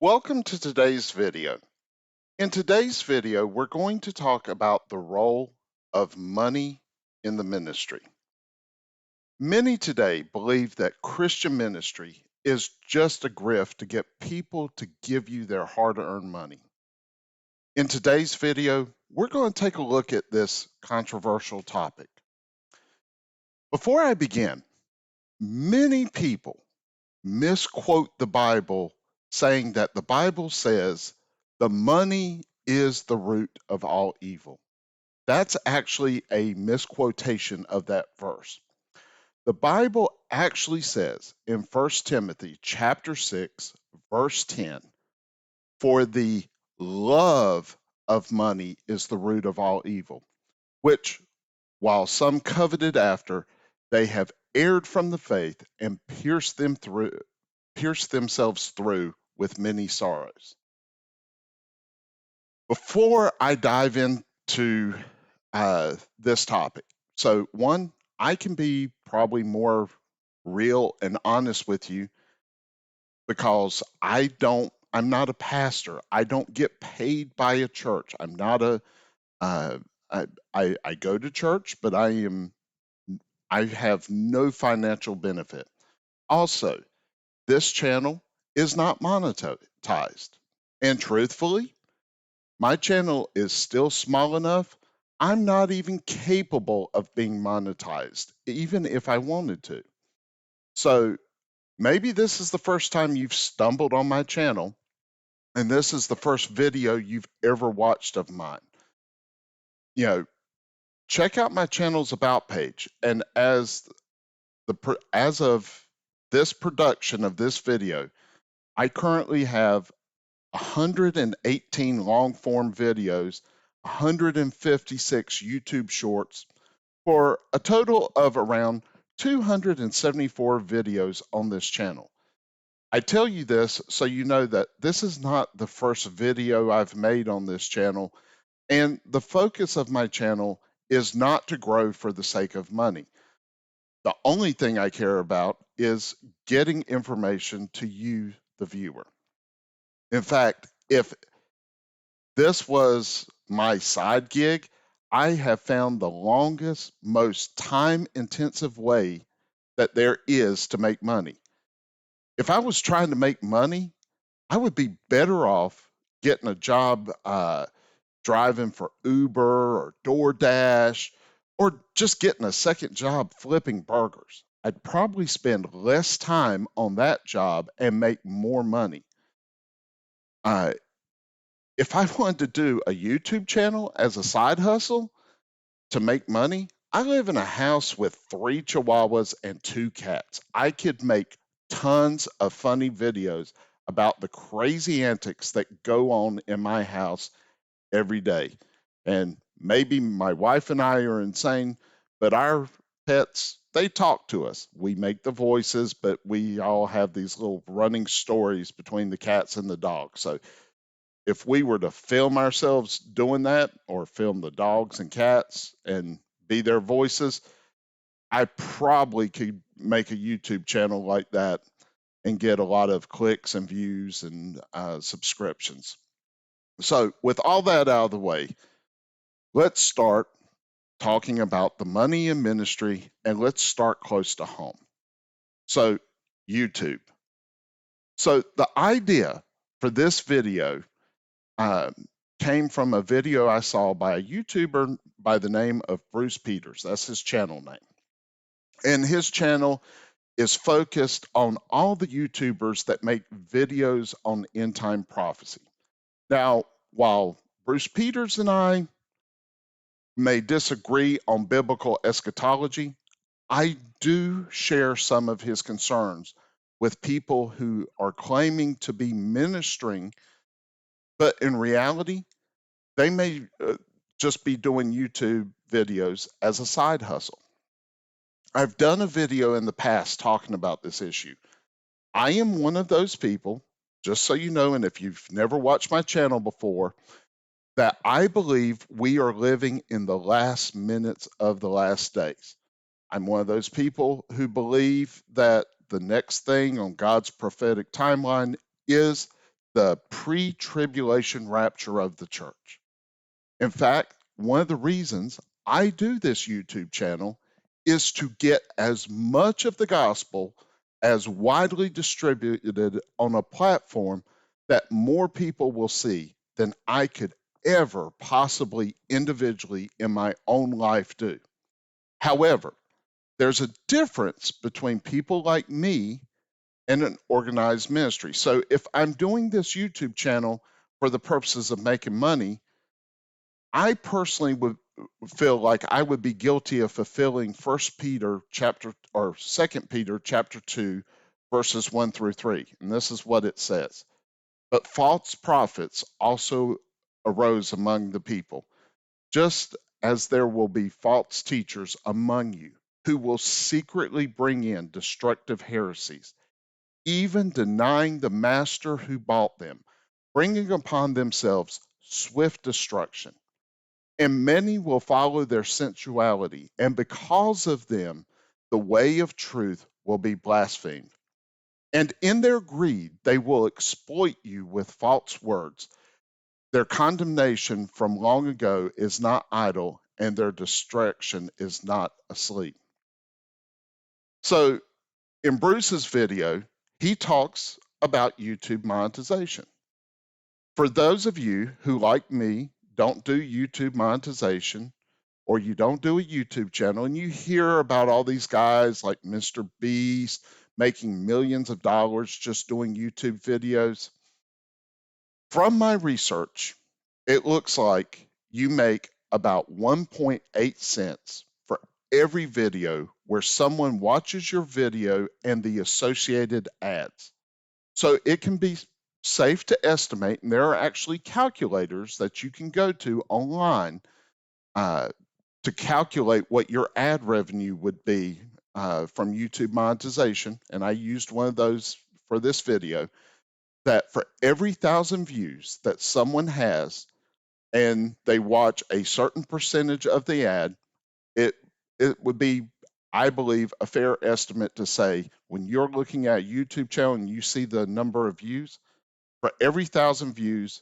Welcome to today's video. In today's video, we're going to talk about the role of money in the ministry. Many today believe that Christian ministry is just a grift to get people to give you their hard-earned money. In today's video, we're going to take a look at this controversial topic. Before I begin, many people misquote the Bible saying that the Bible says the money is the root of all evil. That's actually a misquotation of that verse. The Bible actually says in 1 Timothy chapter 6, verse 10, for the love of money is the root of all evil, which, while some coveted after, they have erred from the faith and pierced themselves through with many sorrows. Before I dive into this topic, so one, I can be probably more real and honest with you because I'm not a pastor. I don't get paid by a church. I'm not a, uh, I go to church, but I have no financial benefit. Also, this channel is not monetized. And truthfully, my channel is still small enough. I'm not even capable of being monetized, even if I wanted to. So maybe this is the first time you've stumbled on my channel, and this is the first video you've ever watched of mine. Check out my channel's about page. And as of this production of this video, I currently have 118 long form videos, 156 YouTube shorts, for a total of around 274 videos on this channel. I tell you this so you know that this is not the first video I've made on this channel, and the focus of my channel is not to grow for the sake of money. The only thing I care about is getting information to you, the viewer. In fact, if this was my side gig, I have found the longest, most time-intensive way that there is to make money. If I was trying to make money, I would be better off getting a job driving for Uber or DoorDash, or just getting a second job flipping burgers. I'd probably spend less time on that job and make more money. Uh, if I wanted to do a YouTube channel as a side hustle to make money, I live in a house with 3 chihuahuas and 2 cats. I could make tons of funny videos about the crazy antics that go on in my house every day. And maybe my wife and I are insane, but our pets, they talk to us. We make the voices, but we all have these little running stories between the cats and the dogs. So if we were to film ourselves doing that, or film the dogs and cats and be their voices, I probably could make a YouTube channel like that and get a lot of clicks and views and subscriptions. So with all that out of the way, let's start talking about the money in ministry, and let's start close to home. So YouTube. So the idea for this video came from a video I saw by a YouTuber by the name of Bruce Peters. That's his channel name. And his channel is focused on all the YouTubers that make videos on end time prophecy. Now, while Bruce Peters and I may disagree on biblical eschatology, I do share some of his concerns with people who are claiming to be ministering, but in reality, they may just be doing YouTube videos as a side hustle. I've done a video in the past talking about this issue. I am one of those people, just so you know, and if you've never watched my channel before, that I believe we are living in the last minutes of the last days. I'm one of those people who believe that the next thing on God's prophetic timeline is the pre-tribulation rapture of the church. In fact, one of the reasons I do this YouTube channel is to get as much of the gospel as widely distributed on a platform that more people will see than I could ever possibly individually in my own life do. However, there's a difference between people like me and an organized ministry. So if I'm doing this YouTube channel for the purposes of making money, I personally would feel like I would be guilty of fulfilling First Peter chapter or Second Peter chapter 2 verses 1 through 3. And this is what it says. But false prophets also arose among the people, just as there will be false teachers among you who will secretly bring in destructive heresies, even denying the master who bought them, bringing upon themselves swift destruction. And many will follow their sensuality, and because of them, the way of truth will be blasphemed. And in their greed, they will exploit you with false words. Their condemnation from long ago is not idle, and their distraction is not asleep. So, in Bruce's video, he talks about YouTube monetization. For those of you who, like me, don't do YouTube monetization, or you don't do a YouTube channel and you hear about all these guys like Mr. Beast making millions of dollars just doing YouTube videos, from my research, it looks like you make about 1.8 cents for every video where someone watches your video and the associated ads. So it can be safe to estimate, and there are actually calculators that you can go to online to calculate what your ad revenue would be from YouTube monetization. And I used one of those for this video, that for every 1,000 views that someone has and they watch a certain percentage of the ad, it would be, I believe, a fair estimate to say when you're looking at a YouTube channel and you see the number of views, for every 1,000 views,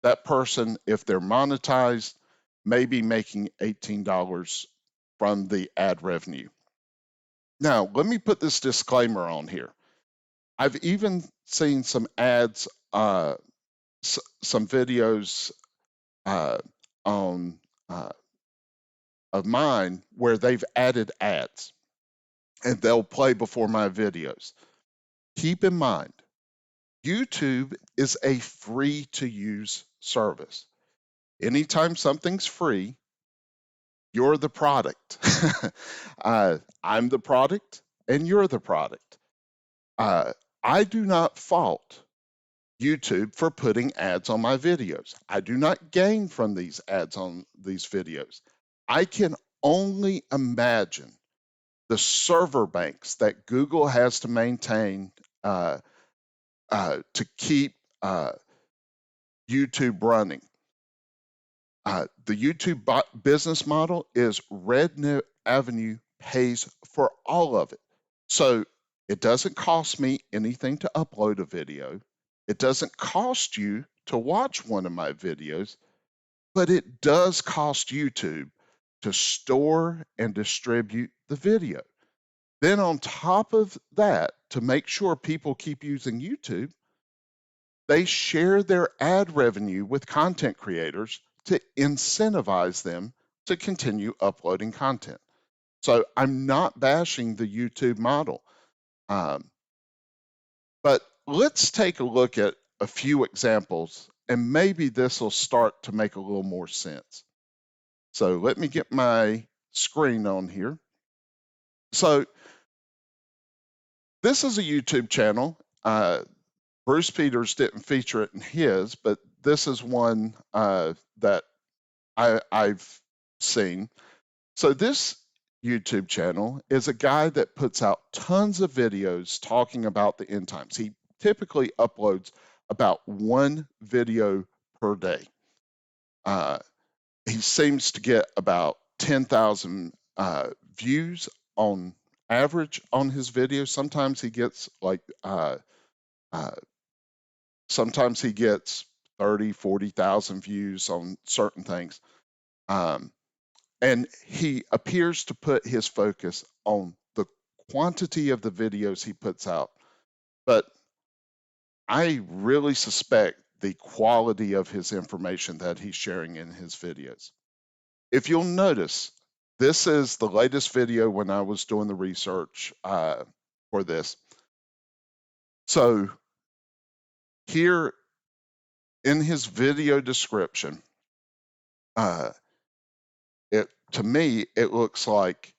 that person, if they're monetized, may be making $18 from the ad revenue. Now, let me put this disclaimer on here. I've even seen some ads, some videos on of mine where they've added ads and they'll play before my videos. Keep in mind, YouTube is a free to use service. Anytime something's free, you're the product. I'm the product and you're the product. I do not fault YouTube for putting ads on my videos. I do not gain from these ads on these videos. I can only imagine the server banks that Google has to maintain to keep YouTube running. The YouTube business model is Red Avenue pays for all of it. So it doesn't cost me anything to upload a video. It doesn't cost you to watch one of my videos, but it does cost YouTube to store and distribute the video. Then on top of that, to make sure people keep using YouTube, they share their ad revenue with content creators to incentivize them to continue uploading content. So I'm not bashing the YouTube model. But let's take a look at a few examples, and maybe this will start to make a little more sense. So let me get my screen on here. So this is a YouTube channel. Bruce Peters didn't feature it in his, but this is one that I've seen. So this YouTube channel is a guy that puts out tons of videos talking about the end times. He typically uploads about one video per day. He seems to get about 10,000 views on average on his videos. Sometimes he gets like Sometimes he gets 30, 40,000 views on certain things. Um, and he appears to put his focus on the quantity of the videos he puts out. But I really suspect the quality of his information that he's sharing in his videos. If you'll notice, this is the latest video when I was doing the research for this. So here in his video description, uh, to me, it looks like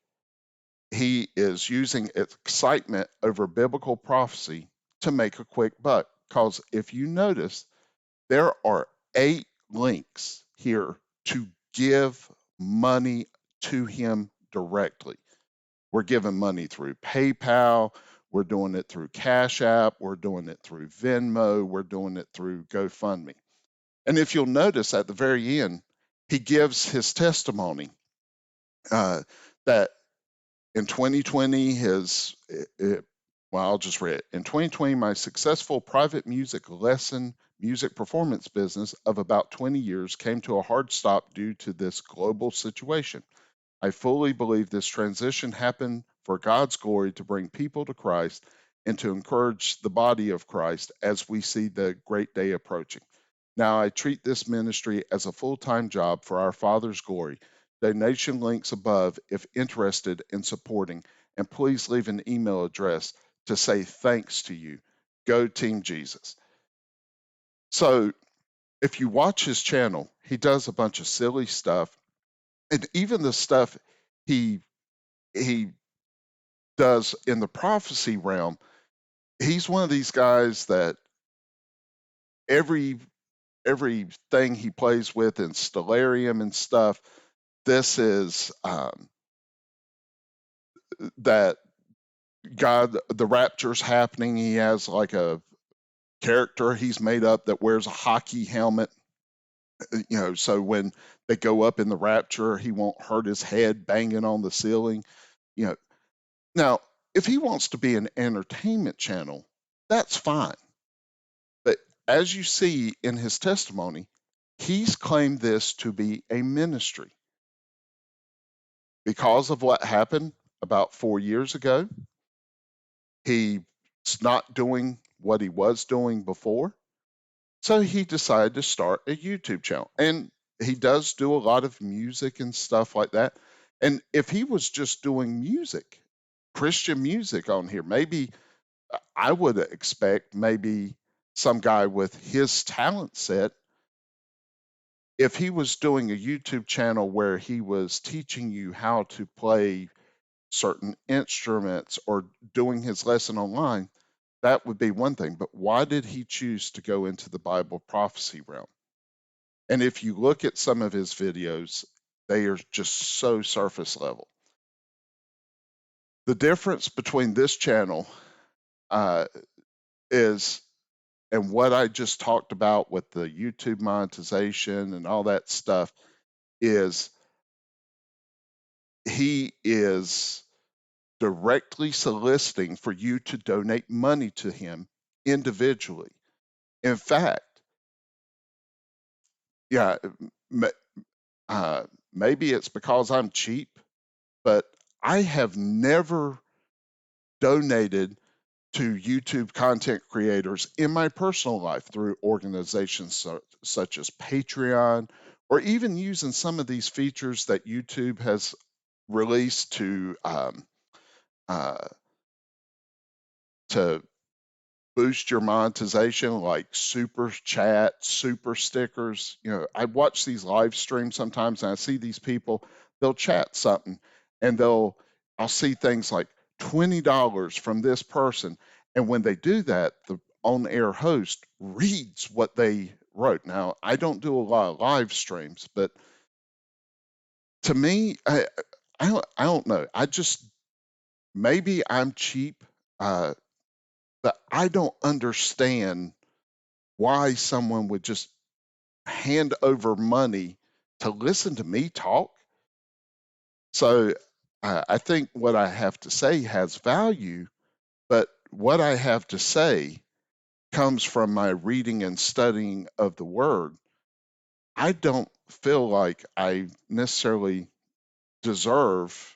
he is using excitement over biblical prophecy to make a quick buck. Because if you notice, there are 8 links here to give money to him directly. We're giving money through PayPal. We're doing it through Cash App. We're doing it through Venmo. We're doing it through GoFundMe. And if you'll notice at the very end, he gives his testimony that in 2020, well, I'll just read it. In 2020, my successful private music lesson music performance business of about 20 years came to a hard stop due to this global situation. I fully believe this transition happened for God's glory to bring people to Christ and to encourage the body of Christ as we see the great day approaching. Now I treat this ministry as a full-time job for our Father's glory. Donation links above if interested in supporting, and please leave an email address to say thanks to you. Go Team Jesus. So if you watch his channel, he does a bunch of silly stuff, and even the stuff he he does in the prophecy realm. He's one of these guys that every everything he plays with in Stellarium and stuff, this is that God, the rapture's happening. He has like a character he's made up that wears a hockey helmet, so when they go up in the rapture, he won't hurt his head banging on the ceiling. You know, now if he wants to be an entertainment channel, that's fine. But as you see in his testimony, he's claimed this to be a ministry. Because of what happened about 4 years ago, he's not doing what he was doing before. So he decided to start a YouTube channel. And he does do a lot of music and stuff like that. And if he was just doing music, Christian music on here, maybe I would expect maybe some guy with his talent set, if he was doing a YouTube channel where he was teaching you how to play certain instruments or doing his lesson online, that would be one thing. But why did he choose to go into the Bible prophecy realm? And if you look at some of his videos, they are just so surface level. The difference between this channel is, and what I just talked about with the YouTube monetization and all that stuff, is he is directly soliciting for you to donate money to him individually. In fact, yeah, maybe it's because I'm cheap, but I have never donated to YouTube content creators in my personal life through organizations such as Patreon, or even using some of these features that YouTube has released uh, to boost your monetization, like super chat, super stickers. I watch these live streams sometimes and I see these people, they'll chat something and I'll see things like $20 from this person. And when they do that, the on air host reads what they wrote. Now, I don't do a lot of live streams, but to me, I don't know. Maybe I'm cheap, uh, but I don't understand why someone would just hand over money to listen to me talk. So I think what I have to say has value, but what I have to say comes from my reading and studying of the Word, I don't feel like I necessarily deserve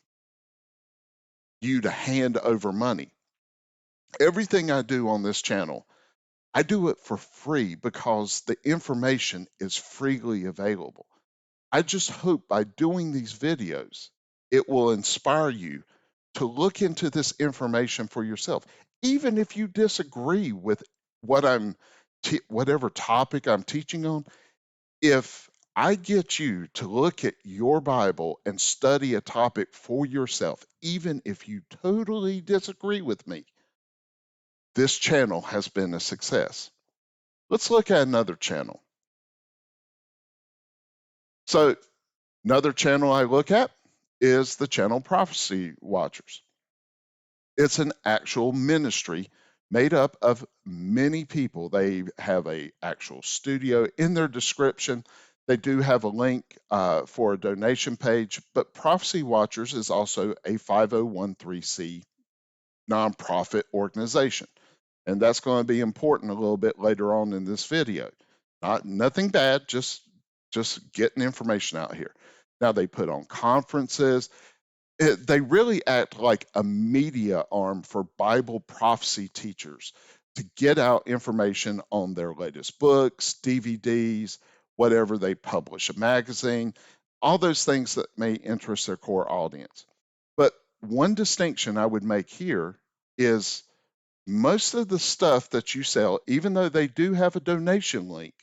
you to hand over money. Everything I do on this channel, I do it for free because the information is freely available. I just hope by doing these videos, it will inspire you to look into this information for yourself. Even if you disagree with what whatever topic I'm teaching on, if I get you to look at your Bible and study a topic for yourself, even if you totally disagree with me, this channel has been a success. Let's look at another channel. So, another channel I look at is the channel Prophecy Watchers. It's an actual ministry made up of many people. They have a actual studio. In their description, they do have a link for a donation page, but Prophecy Watchers is also a 5013C nonprofit organization. And that's going to be important a little bit later on in this video. Nothing bad, just getting information out here. Now they put on conferences. They really act like a media arm for Bible prophecy teachers to get out information on their latest books, DVDs, whatever they publish, a magazine, all those things that may interest their core audience. But one distinction I would make here is most of the stuff that you sell, even though they do have a donation link,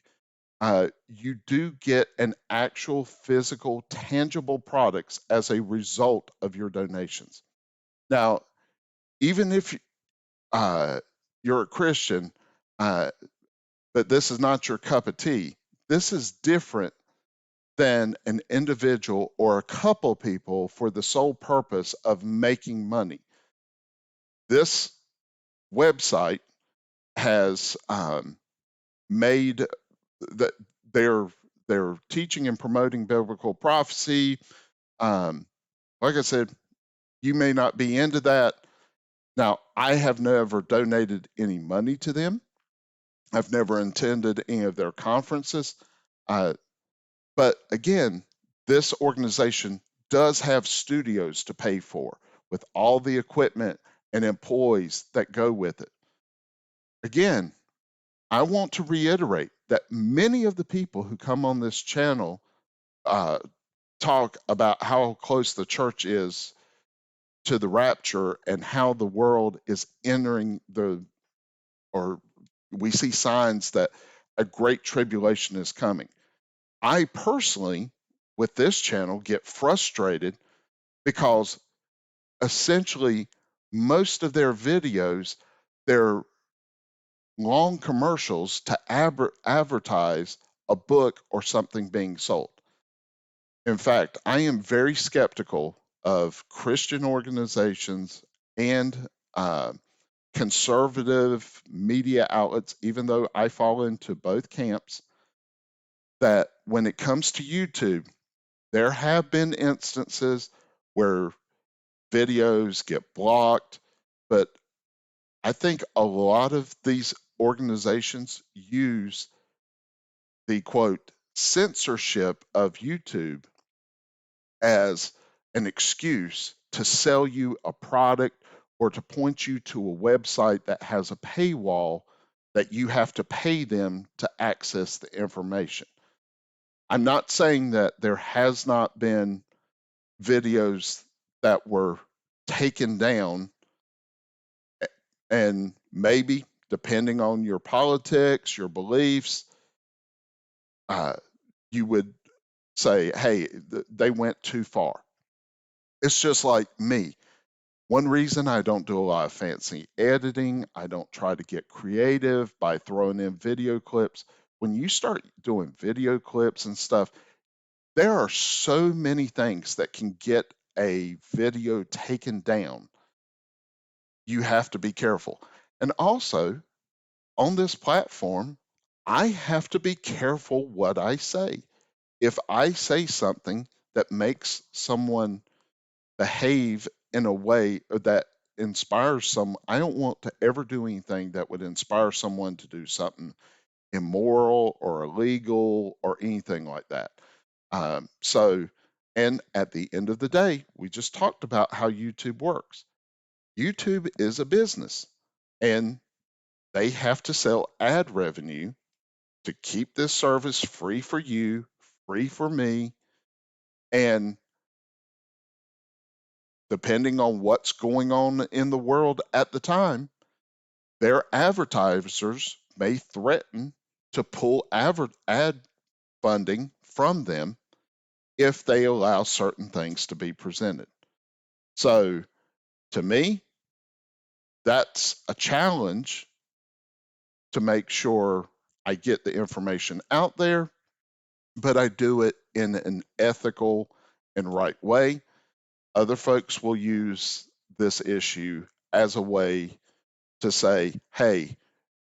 you do get an actual physical, tangible products as a result of your donations. Now, even if you're a Christian, uh, but this is not your cup of tea, this is different than an individual or a couple people for the sole purpose of making money. This website has made that they're teaching and promoting biblical prophecy. Like I said, you may not be into that. Now, I have never donated any money to them. I've never attended any of their conferences. Uh, but again, this organization does have studios to pay for with all the equipment and employees that go with it. Again, I want to reiterate that many of the people who come on this channel uh, talk about how close the church is to the rapture and how the world is entering or we see signs that a great tribulation is coming. I personally, with this channel, get frustrated because essentially most of their videos, they're long commercials to advertise a book or something being sold. In fact, I am very skeptical of Christian organizations and uh, conservative media outlets, even though I fall into both camps, that when it comes to YouTube, there have been instances where videos get blocked, but I think a lot of these organizations use the quote censorship of YouTube as an excuse to sell you a product or to point you to a website that has a paywall that you have to pay them to access the information. I'm not saying that there has not been videos that were taken down, and maybe depending on your politics, your beliefs, uh, you would say, hey, they went too far. It's just like me. One reason I don't do a lot of fancy editing, I don't try to get creative by throwing in video clips. When you start doing video clips and stuff, there are so many things that can get a video taken down. You have to be careful. And also, on this platform, I have to be careful what I say. If I say something that makes someone behave in a way that inspires I don't want to ever do anything that would inspire someone to do something immoral or illegal or anything like that. So, and at the end of the day, we just talked about how YouTube works. YouTube is a business and they have to sell ad revenue to keep this service free for you, free for me. And depending on what's going on in the world at the time, their advertisers may threaten to pull ad funding from them if they allow certain things to be presented. So to me, that's a challenge to make sure I get the information out there, but I do it in an ethical and right way. Other folks will use this issue as a way to say, hey,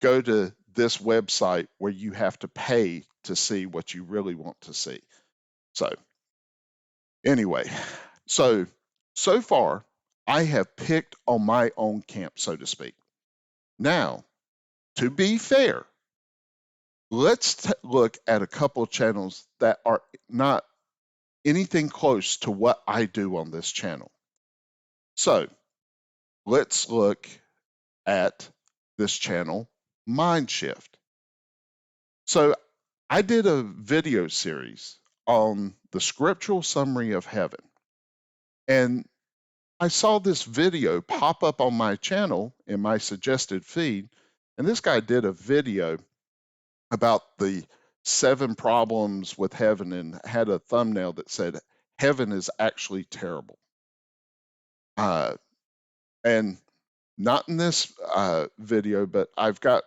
go to this website where you have to pay to see what you really want to see. So, anyway, so far, I have picked on my own camp, so to speak. Now, to be fair, let's look at a couple of channels that are not anything close to what I do on this channel. So, let's look at this channel, Mindshift. So, I did a video series on the scriptural summary of heaven. And I saw this video pop up on my channel in my suggested feed. And this guy did a video about the 7 problems with heaven and had a thumbnail that said, heaven is actually terrible. And not in this video, but I've got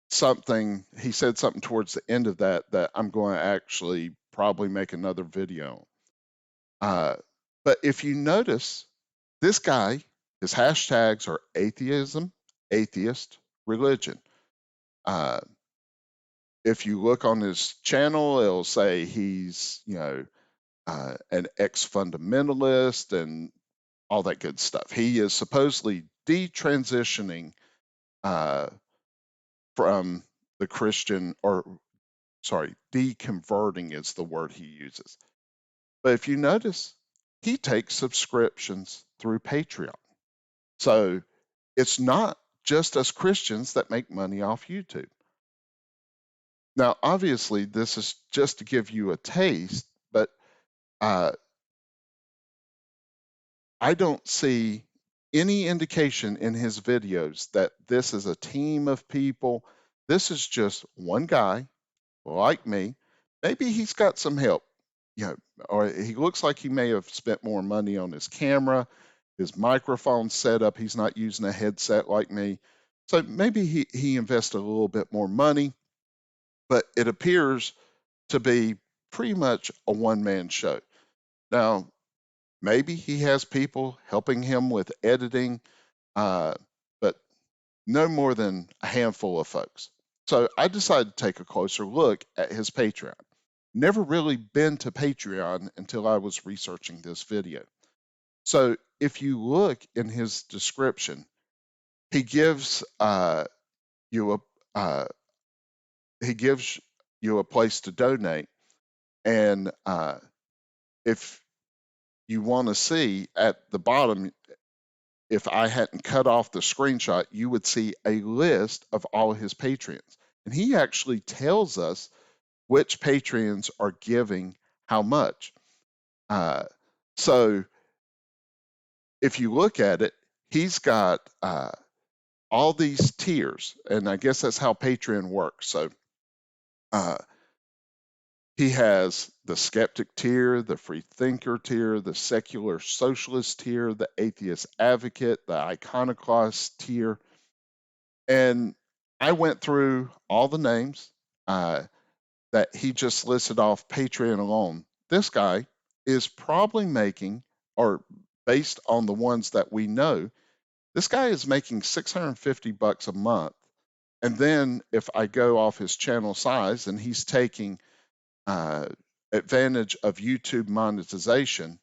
something, he said something towards the end of that I'm going to actually probably make another video. But if you notice, this guy, his hashtags are atheism, atheist, religion. If you look on his channel, it'll say he's, an ex-fundamentalist and all that good stuff. He is supposedly detransitioning from the Christian, or sorry, deconverting is the word he uses. But if you notice, he takes subscriptions through Patreon. So it's not just us Christians that make money off YouTube. Now, obviously, this is just to give you a taste, but I don't see any indication in his videos that this is a team of people. This is just one guy like me. Maybe he's got some help, or he looks like he may have spent more money on his camera, his microphone setup. He's not using a headset like me. So maybe he invested a little bit more money, but it appears to be pretty much a one-man show. Now, maybe he has people helping him with editing, but no more than a handful of folks. So I decided to take a closer look at his Patreon. Never really been to Patreon until I was researching this video. So if you look in his description, he gives you a he gives you a place to donate, and if you want to see at the bottom, if I hadn't cut off the screenshot, you would see a list of all his Patreons. And he actually tells us which Patreons are giving how much. So if you look at it, he's got all these tiers, and I guess that's how Patreon works. So he has the skeptic tier, the free thinker tier, the secular socialist tier, the atheist advocate, the iconoclast tier. And I went through all the names that he just listed off Patreon alone. This guy is probably making, or based on the ones that we know, this guy is making $650 a month. And then if I go off his channel size and he's taking advantage of YouTube monetization,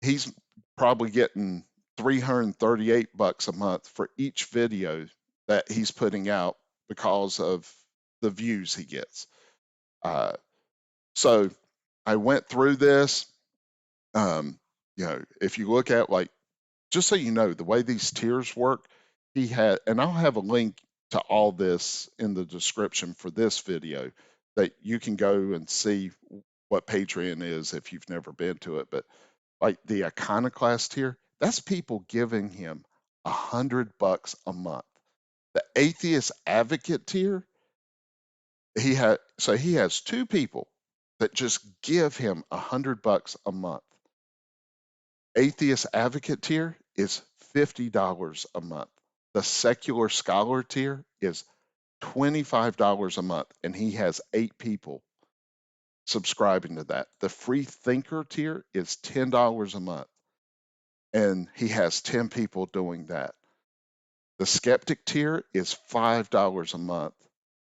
he's probably getting $338 a month for each video that he's putting out because of the views he gets. So I went through this. If you look at, like, just so you know, the way these tiers work, he had, and I'll have a link to all this in the description for this video that you can go and see what Patreon is if you've never been to it. But like the iconoclast tier, that's people giving him $100 a month. The atheist advocate tier, he has two people that just give him $100 a month. Atheist advocate tier is $50 a month. The secular scholar tier is $25 a month, and he has 8 people subscribing to that. The free thinker tier is $10 a month, and he has 10 people doing that. The skeptic tier is $5 a month,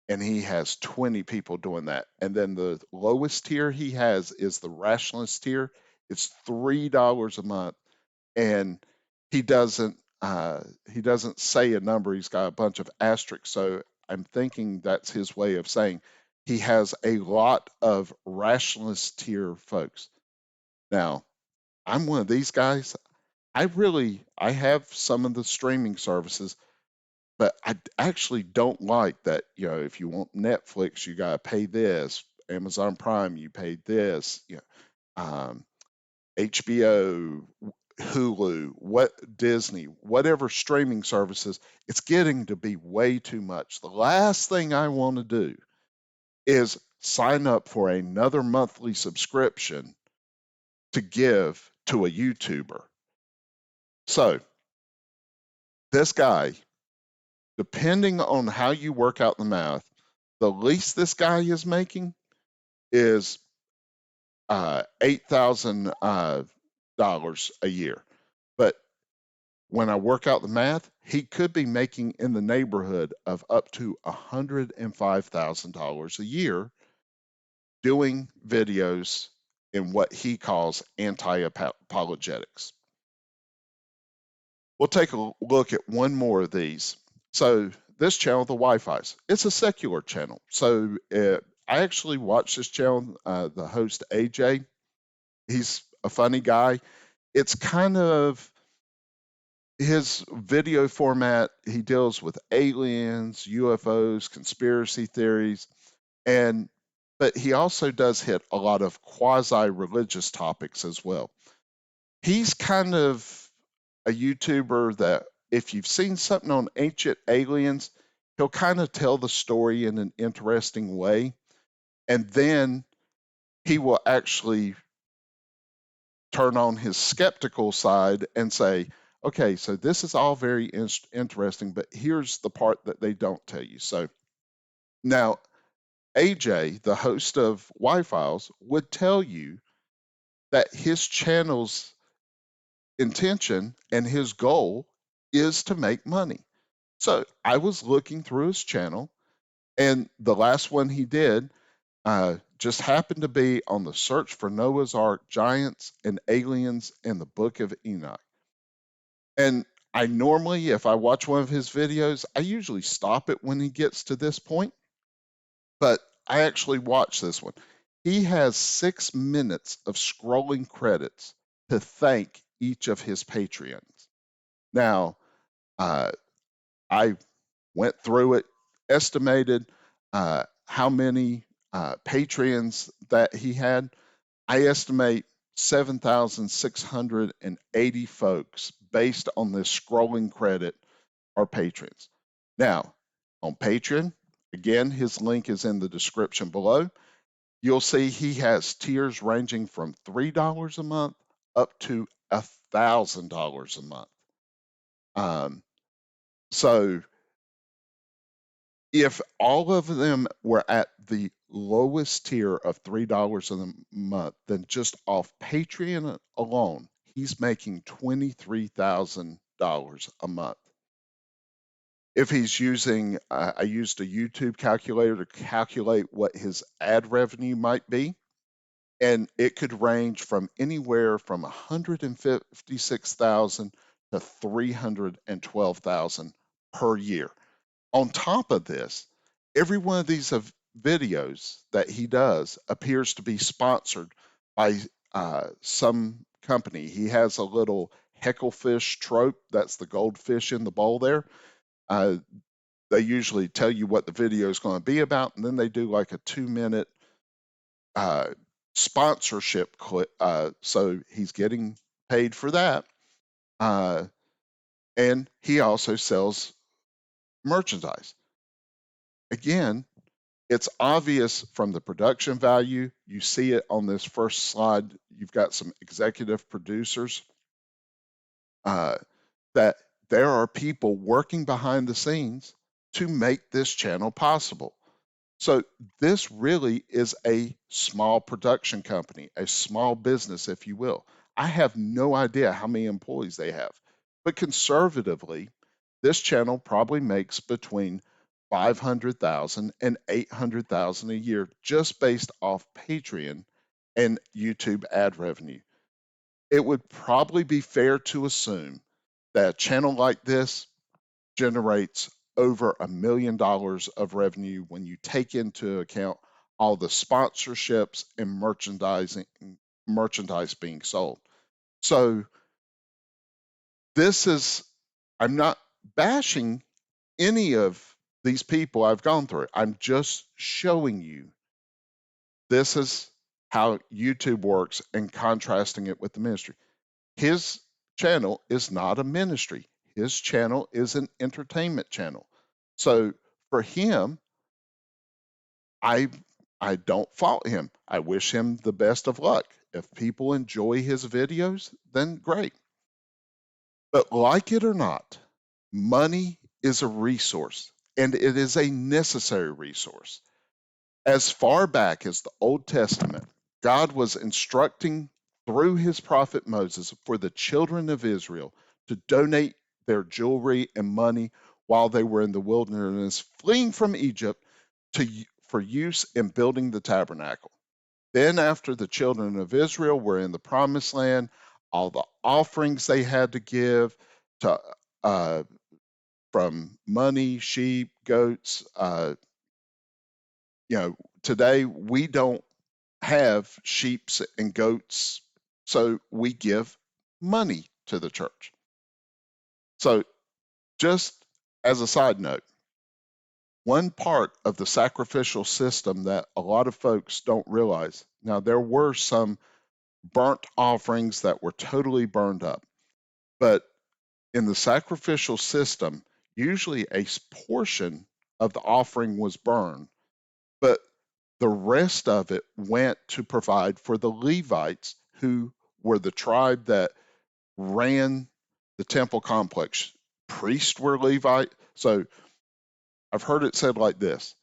and he has 20 people doing that. And then the lowest tier he has is the rationalist tier. It's $3 a month, and he doesn't say a number. He's got a bunch of asterisks. So I'm thinking that's his way of saying he has a lot of rationalist tier folks. Now, I'm one of these guys. I have some of the streaming services, but I actually don't like that. If you want Netflix, you got to pay this. Amazon Prime, you pay this. HBO, Hulu, Disney, whatever streaming services, it's getting to be way too much. The last thing I want to do is sign up for another monthly subscription to give to a YouTuber. So this guy, depending on how you work out the math, the least this guy is making is $8,000 a year. But when I work out the math, he could be making in the neighborhood of up to $105,000 a year doing videos in what he calls anti-apologetics. We'll take a look at one more of these. So this channel, the Wi-Fi's, it's a secular channel. So I actually watch this channel, the host AJ. He's a funny guy. It's kind of his video format. He deals with aliens, UFOs, conspiracy theories, but he also does hit a lot of quasi-religious topics as well. He's kind of a YouTuber that if you've seen something on ancient aliens, he'll kind of tell the story in an interesting way, and then he will actually turn on his skeptical side and say, okay, so this is all very interesting, but here's the part that they don't tell you. So now AJ, the host of Y-Files, would tell you that his channel's intention and his goal is to make money. So I was looking through his channel, and the last one he did just happened to be on the search for Noah's Ark, giants, and aliens in the Book of Enoch. And I normally, if I watch one of his videos, I usually stop it when he gets to this point, but I actually watched this one. He has 6 minutes of scrolling credits to thank each of his Patreons. Now, I went through it, estimated how many Patreons that he had. I estimate 7,680 folks based on this scrolling credit are patrons. Now, on Patreon, again, his link is in the description below. You'll see he has tiers ranging from $3 a month up to $1,000 a month. So if all of them were at the lowest tier of $3 a month, then just off Patreon alone, he's making $23,000 a month. If he's using, I used a YouTube calculator to calculate what his ad revenue might be, and it could range from anywhere from $156,000 to 312,000 per year. On top of this, every one of these videos that he does appears to be sponsored by some company. He has a little hecklefish trope, that's the goldfish in the bowl there. They usually tell you what the video is going to be about, and then they do like a 2-minute sponsorship clip. So he's getting paid for that. And he also sells merchandise. Again, it's obvious from the production value. You see it on this first slide. You've got some executive producers that there are people working behind the scenes to make this channel possible. So this really is a small production company, a small business, if you will. I have no idea how many employees they have, but conservatively, this channel probably makes between 500,000 and 800,000 a year just based off Patreon and YouTube ad revenue. It would probably be fair to assume that a channel like this generates over $1 million of revenue when you take into account all the sponsorships and merchandise being sold. So I'm not bashing any of these people I've gone through. I'm just showing you this is how YouTube works and contrasting it with the ministry. His channel is not a ministry. His channel is an entertainment channel. So for him, I don't fault him. I wish him the best of luck. If people enjoy his videos, then great. But like it or not, money is a resource, and it is a necessary resource. As far back as the Old Testament, God was instructing through his prophet Moses for the children of Israel to donate their jewelry and money while they were in the wilderness, fleeing from Egypt for use in building the tabernacle. Then, after the children of Israel were in the promised land, all the offerings they had to give to from money, sheep, goats. Today we don't have sheep and goats, so we give money to the church. So, just as a side note, one part of the sacrificial system that a lot of folks don't realize, now there were some burnt offerings that were totally burned up, but in the sacrificial system, usually a portion of the offering was burned, but the rest of it went to provide for the Levites, who were the tribe that ran the temple complex. Priests were Levite. So I've heard it said like this: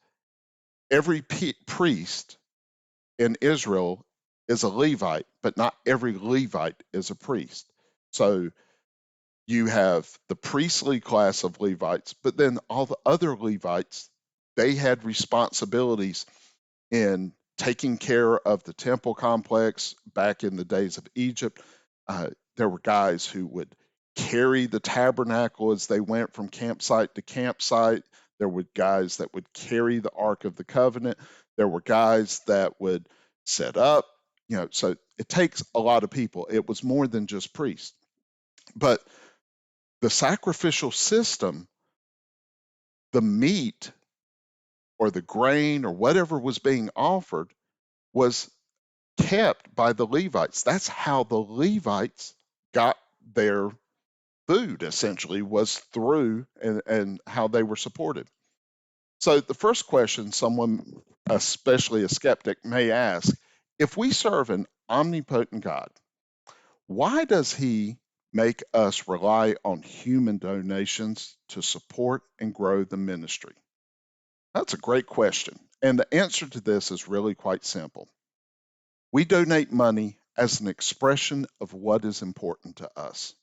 every priest in Israel is a Levite, but not every Levite is a priest. So you have the priestly class of Levites, but then all the other Levites, they had responsibilities in taking care of the temple complex back in the days of Egypt. There were guys who would carry the tabernacle as they went from campsite to campsite. There were guys that would carry the Ark of the Covenant. There were guys that would set up, so it takes a lot of people. It was more than just priests. But the sacrificial system, the meat or the grain or whatever was being offered was kept by the Levites. That's how the Levites got their food, essentially, was through and how they were supported. So the first question someone, especially a skeptic, may ask, if we serve an omnipotent God, why does he make us rely on human donations to support and grow the ministry? That's a great question. And the answer to this is really quite simple. We donate money as an expression of what is important to us.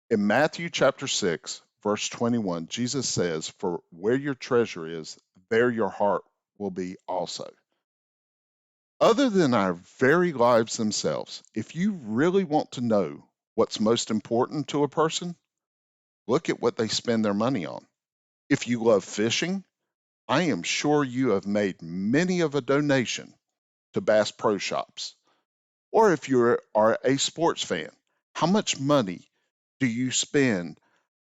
In Matthew chapter 6, verse 21, Jesus says, "For where your treasure is, there your heart will be also." Other than our very lives themselves, if you really want to know what's most important to a person? Look at what they spend their money on. If you love fishing, I am sure you have made many of a donation to Bass Pro Shops. Or if you are a sports fan, how much money do you spend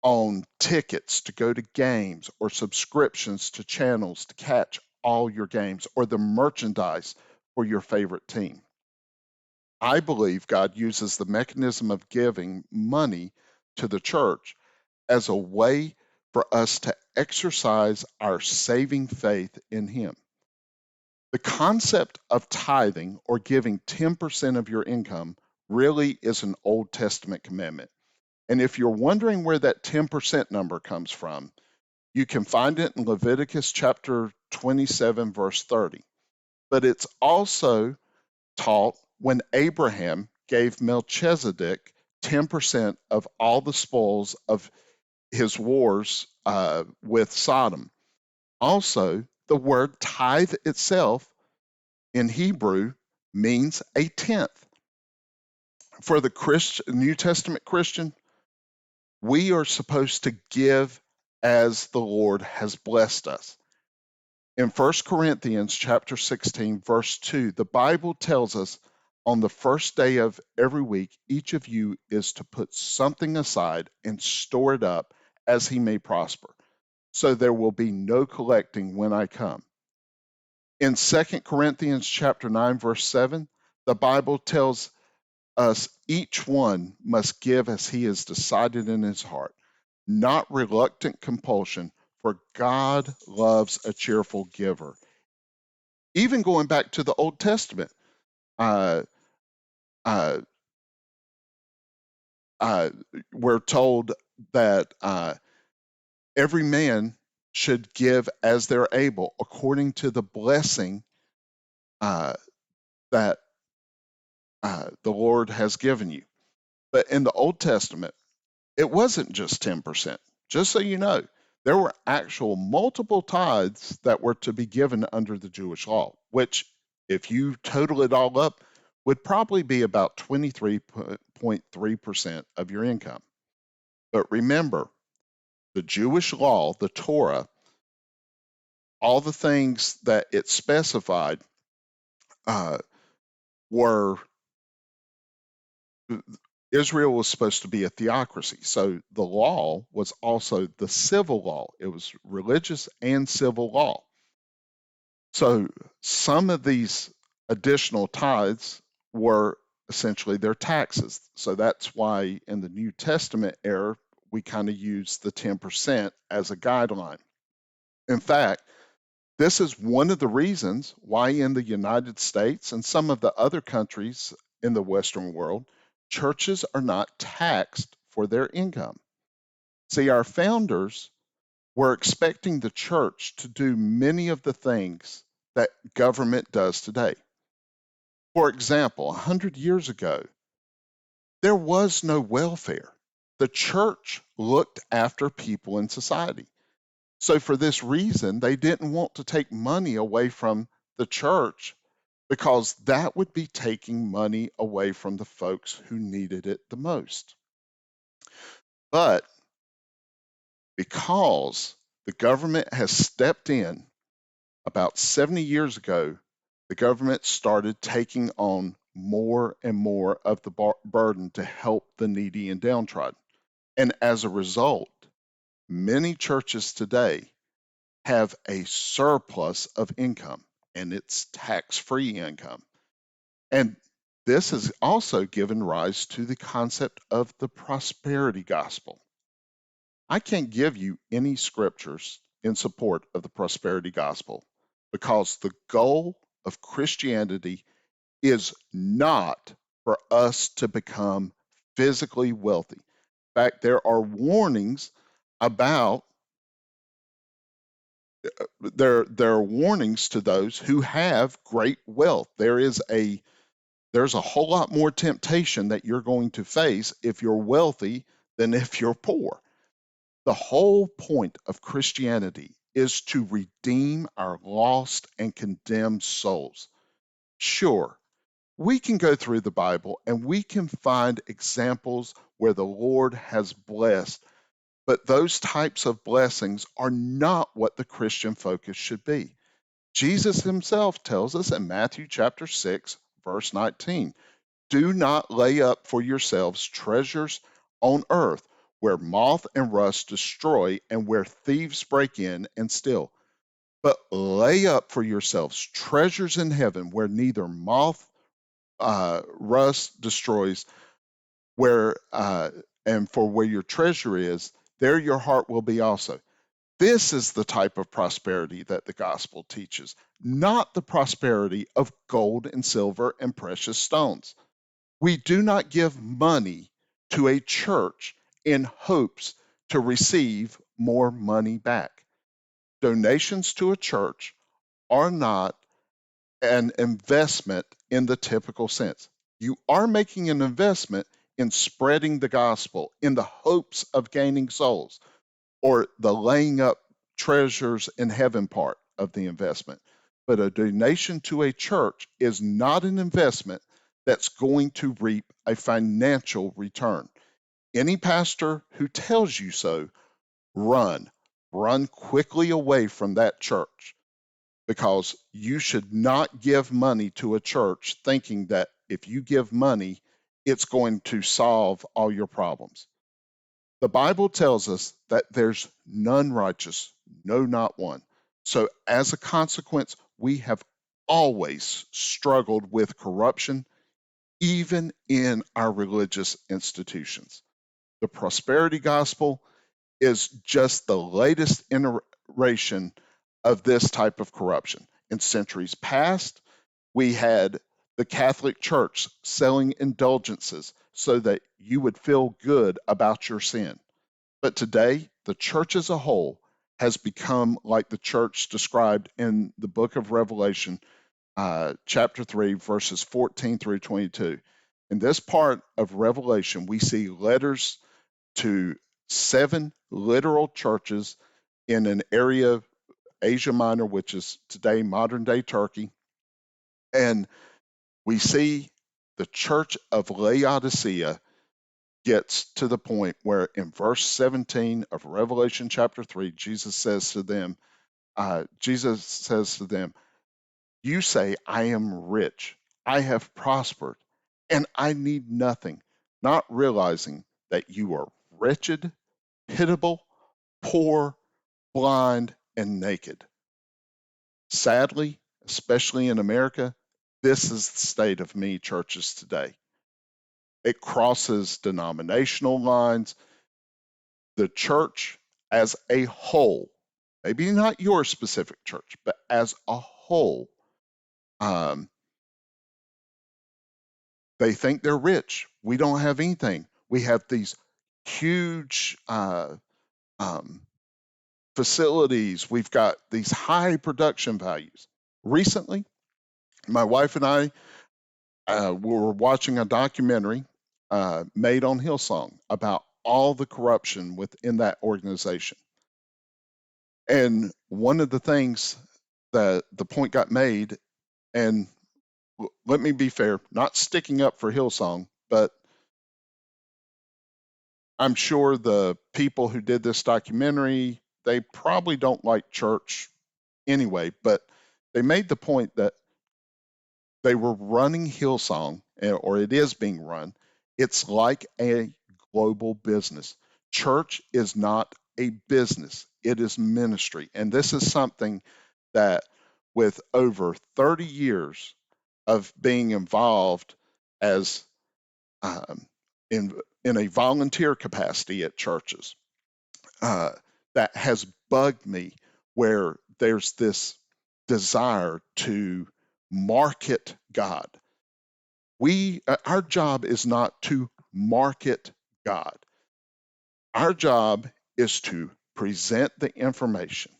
on tickets to go to games or subscriptions to channels to catch all your games or the merchandise for your favorite team? I believe God uses the mechanism of giving money to the church as a way for us to exercise our saving faith in Him. The concept of tithing or giving 10% of your income really is an Old Testament commandment. And if you're wondering where that 10% number comes from, you can find it in Leviticus chapter 27, verse 30. But it's also taught when Abraham gave Melchizedek 10% of all the spoils of his wars with Sodom. Also, the word tithe itself in Hebrew means a tenth. For the New Testament Christian, we are supposed to give as the Lord has blessed us. In 1 Corinthians chapter 16, verse 2, the Bible tells us on the first day of every week, each of you is to put something aside and store it up as he may prosper. So there will be no collecting when I come. In 2 Corinthians chapter 9, verse 7, the Bible tells us each one must give as he has decided in his heart, not reluctant compulsion, for God loves a cheerful giver. Even going back to the Old Testament, uh, uh, uh, we're told that every man should give as they're able, according to the blessing uh, that the Lord has given you. But in the Old Testament, it wasn't just 10%. Just so you know, there were actual multiple tithes that were to be given under the Jewish law, which, if you total it all up, would probably be about 23.3% of your income. But remember, the Jewish law, the Torah, all the things that it specified uh, were Israel was supposed to be a theocracy. So the law was also the civil law. It was religious and civil law. So some of these additional tithes were essentially their taxes. So that's why in the New Testament era, we kind of use the 10% as a guideline. In fact, this is one of the reasons why in the United States and some of the other countries in the Western world, churches are not taxed for their income. See, our founders were expecting the church to do many of the things that government does today. For example, 100 years ago, there was no welfare. The church looked after people in society. So, for this reason, they didn't want to take money away from the church because that would be taking money away from the folks who needed it the most. But because the government has stepped in about 70 years ago, the government started taking on more and more of the burden to help the needy and downtrodden. And as a result, many churches today have a surplus of income, and it's tax-free income. And this has also given rise to the concept of the prosperity gospel. I can't give you any scriptures in support of the prosperity gospel because the goal of Christianity is not for us to become physically wealthy. In fact, there are warnings about there are warnings to those who have great wealth. There's a whole lot more temptation that you're going to face if you're wealthy than if you're poor. The whole point of Christianity is to redeem our lost and condemned souls. Sure, We can go through the Bible and we can find examples where the Lord has blessed, but those types of blessings are not what the Christian focus should be. Jesus himself tells us in Matthew chapter 6, verse 19, do not lay up for yourselves treasures on earth where moth and rust destroy and where thieves break in and steal. But lay up for yourselves treasures in heaven where neither moth, rust destroys, where and for where your treasure is, there your heart will be also. This is the type of prosperity that the gospel teaches, not the prosperity of gold and silver and precious stones. We do not give money to a church in hopes to receive more money back. Donations to a church are not an investment in the typical sense. You are making an investment in spreading the gospel in the hopes of gaining souls, or the laying up treasures in heaven part of the investment. But a donation to a church is not an investment that's going to reap a financial return. Any pastor who tells you so, run. Run quickly away from that church, because you should not give money to a church thinking that if you give money, it's going to solve all your problems. The Bible tells us that there's none righteous, no, not one. So, as a consequence, we have always struggled with corruption, even in our religious institutions. The prosperity gospel is just the latest iteration of this type of corruption. In centuries past, we had the Catholic Church selling indulgences so that you would feel good about your sin. But today, the church as a whole has become like the church described in the book of Revelation, chapter 3, verses 14 through 22. In this part of Revelation, we see letters to 7 literal churches in an area of Asia Minor, which is today modern day Turkey. And we see the church of Laodicea gets to the point where in verse 17 of Revelation chapter 3, Jesus says to them, you say, I am rich, I have prospered, and I need nothing, not realizing that you are wretched, pitiable, poor, blind, and naked. Sadly, especially in America, this is the state of many churches today. It crosses denominational lines. The church as a whole, maybe not your specific church, but as a whole, um, they think they're rich. We don't have anything. We have these huge um, facilities. We've got these high production values. Recently, my wife and I were watching a documentary made on Hillsong about all the corruption within that organization. And one of the things that the point got made, and let me be fair, not sticking up for Hillsong, but I'm sure the people who did this documentary, they probably don't like church anyway, but they made the point that they were running Hillsong, or it is being run. It's like a global business. Church is not a business, it is ministry. And this is something that, with over 30 years of being involved as um, in, in a volunteer capacity at churches, uh, that has bugged me, where there's this desire to market God. Our job is not to market God. Our job is to present the information,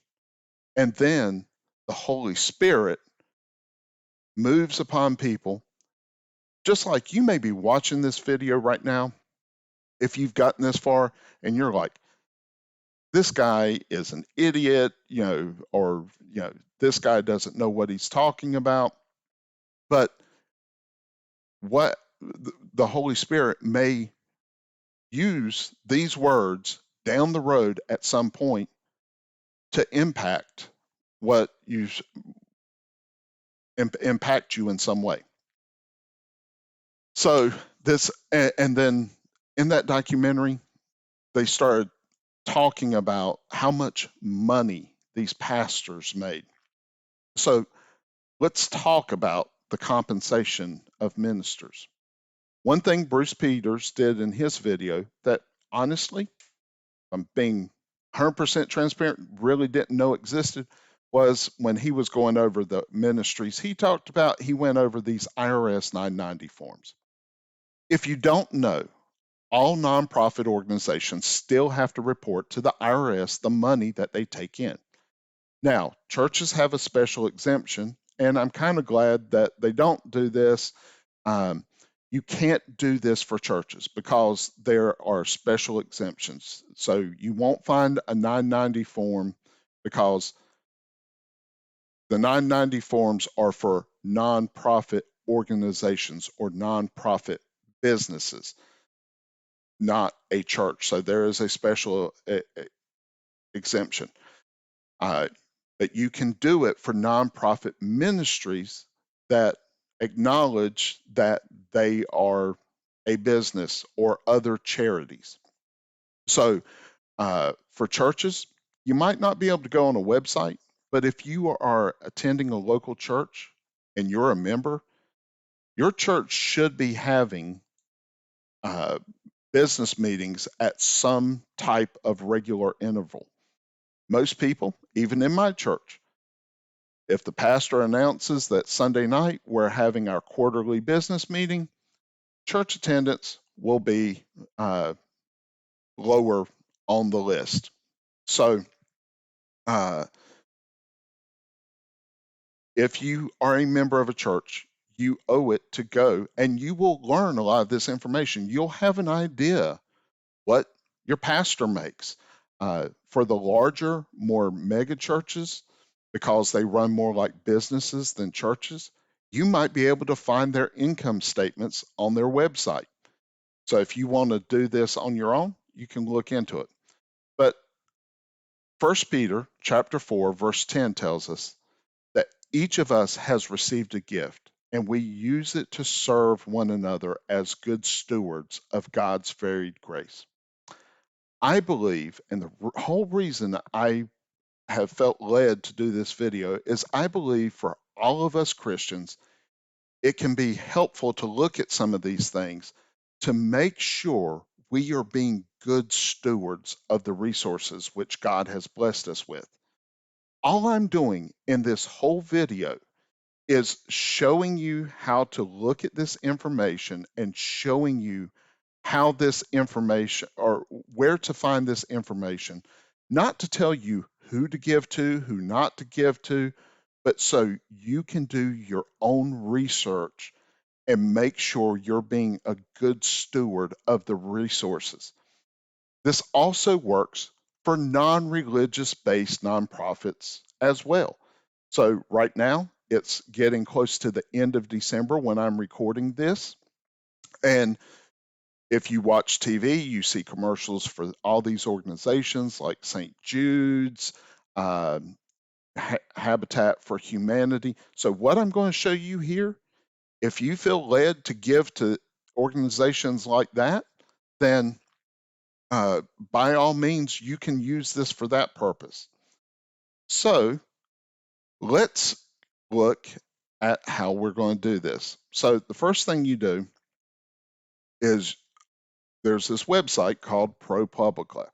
and then the Holy Spirit moves upon people. Just like you may be watching this video right now, if you've gotten this far and you're like, this guy is an idiot, or this guy doesn't know what he's talking about. But what the Holy Spirit may use these words down the road at some point to impact what you impact you in some way. So this, and then in that documentary, they started talking about how much money these pastors made. So let's talk about the compensation of ministers. One thing Bruce Peters did in his video that honestly, I'm being 100% transparent, really didn't know existed, was when he was going over the ministries. He talked about, he went over these IRS 990 forms. If you don't know, all nonprofit organizations still have to report to the IRS the money that they take in. Now, churches have a special exemption, and I'm kind of glad that they don't do this. You can't do this for churches because there are special exemptions. So you won't find a 990 form because the 990 forms are for nonprofit organizations or nonprofit businesses, not a church. So there is a special exemption. But you can do it for nonprofit ministries that acknowledge that they are a business or other charities. So for churches, you might not be able to go on a website, but if you are attending a local church and you're a member, your church should be having business meetings at some type of regular interval. Most people, even in my church, if the pastor announces that Sunday night we're having our quarterly business meeting, church attendance will be lower on the list. So if you are a member of a church, you owe it to go, and you will learn a lot of this information. You'll have an idea what your pastor makes. For the larger, more mega churches, because they run more like businesses than churches, you might be able to find their income statements on their website. So if you want to do this on your own, you can look into it. But 1 Peter chapter 4, verse 10 tells us that each of us has received a gift, and we use it to serve one another as good stewards of God's varied grace. I believe, and the whole reason I have felt led to do this video is I believe for all of us Christians, it can be helpful to look at some of these things to make sure we are being good stewards of the resources which God has blessed us with. All I'm doing in this whole video is showing you how to look at this information and showing you how this information or where to find this information, not to tell you who to give to, who not to give to, but so you can do your own research and make sure you're being a good steward of the resources. This also works for non-religious based nonprofits as well. So right now, it's getting close to the end of December when I'm recording this. And if you watch TV, you see commercials for all these organizations like St. Jude's, Habitat for Humanity. So what I'm going to show you here, if you feel led to give to organizations like that, then by all means, you can use this for that purpose. So let's look at how we're going to do this. So the first thing you do is there's this website called ProPublica.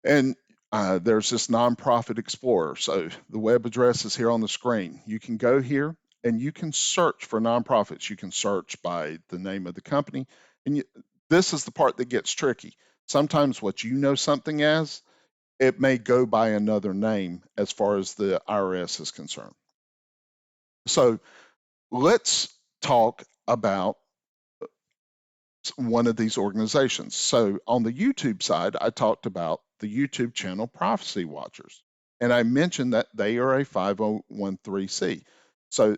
And there's this nonprofit explorer. So the web address is here on the screen. You can go here and you can search for nonprofits. You can search by the name of the company. And this is the part that gets tricky. Sometimes what you know something as, it may go by another name as far as the IRS is concerned. So let's talk about one of these organizations. So on the YouTube side, I talked about the YouTube channel Prophecy Watchers, and I mentioned that they are a 501c. So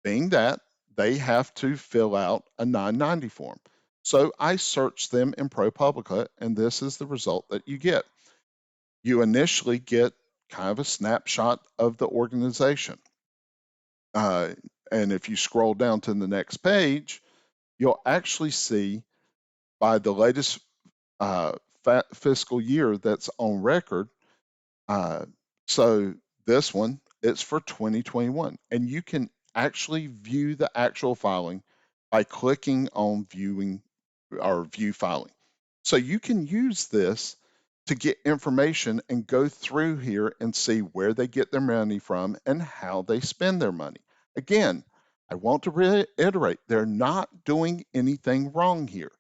being that, they have to fill out a 990 form. So I searched them in ProPublica, and this is the result that you get. You initially get kind of a snapshot of the organization. And if you scroll down to the next page, you'll actually see by the latest uh, fiscal year that's on record. So this one, it's for 2021, and you can actually view the actual filing by clicking on viewing or view filing. So you can use this to get information and go through here and see where they get their money from and how they spend their money. Again, I want to reiterate, they're not doing anything wrong here.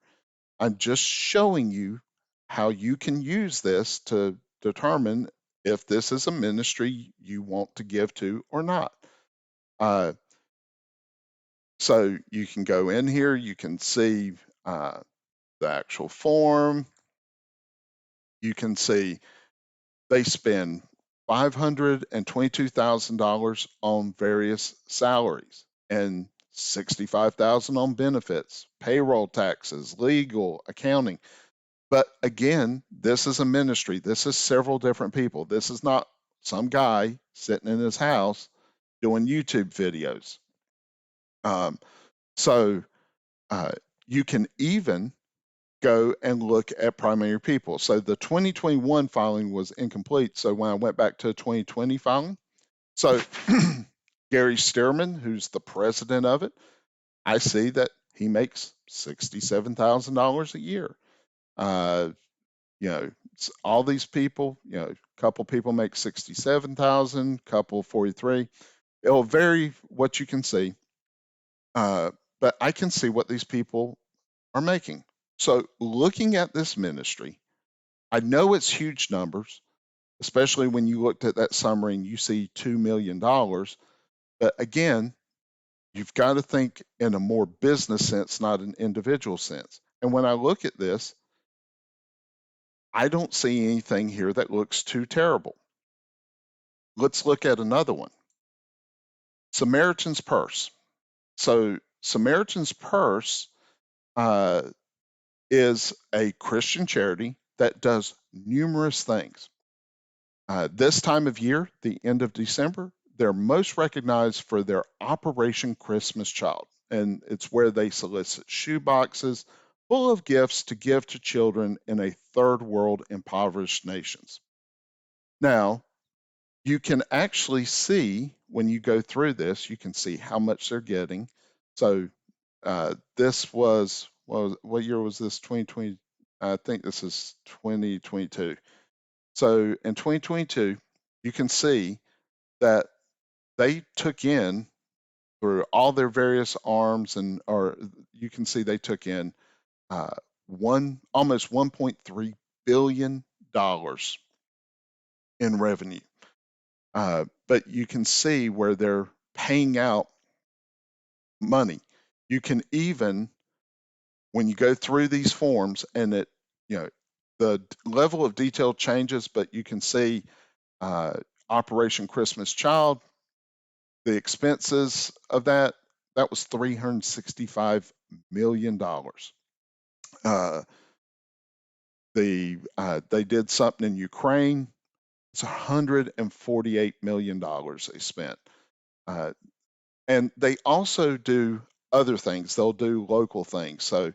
I'm just showing you how you can use this to determine if this is a ministry you want to give to or not. Uh, so you can go in here, you can see the actual form. You can see they spend $522,000 on various salaries and $65,000 on benefits, payroll taxes, legal, accounting. But again, this is a ministry. This is several different people. This is not some guy sitting in his house doing YouTube videos. Um, so uh, you can even go and look at primary people. So the 2021 filing was incomplete. So when I went back to 2020 filing, so Gary Stearman, who's the president of it, I see that he makes $67,000 a year. You know, all these people, a couple people make 67,000, couple 43. It'll vary what you can see, but I can see what these people are making. So looking at this ministry, I know it's huge numbers, especially when you looked at that summary and you see $2 million. But again, you've got to think in a more business sense, not an individual sense. And when I look at this, I don't see anything here that looks too terrible. Let's look at another one. Samaritan's Purse. So Samaritan's Purse uh, is a Christian charity that does numerous things. This time of year, the end of December, they're most recognized for their Operation Christmas Child, and it's where they solicit shoe boxes full of gifts to give to children in a third world impoverished nations. Now, you can actually see when you go through this, you can see how much they're getting. So this was, what year was this? 2020. I think this is 2022. So in 2022, you can see that they took in through all their various arms or you can see they took in uh, almost $1.3 billion in revenue. But you can see where they're paying out money. You can even, when you go through these forms and the level of detail changes, but you can see Operation Christmas Child, the expenses of that was $365 million. They did something in Ukraine. It's $148 million they spent. And they also do other things. They'll do local things. So,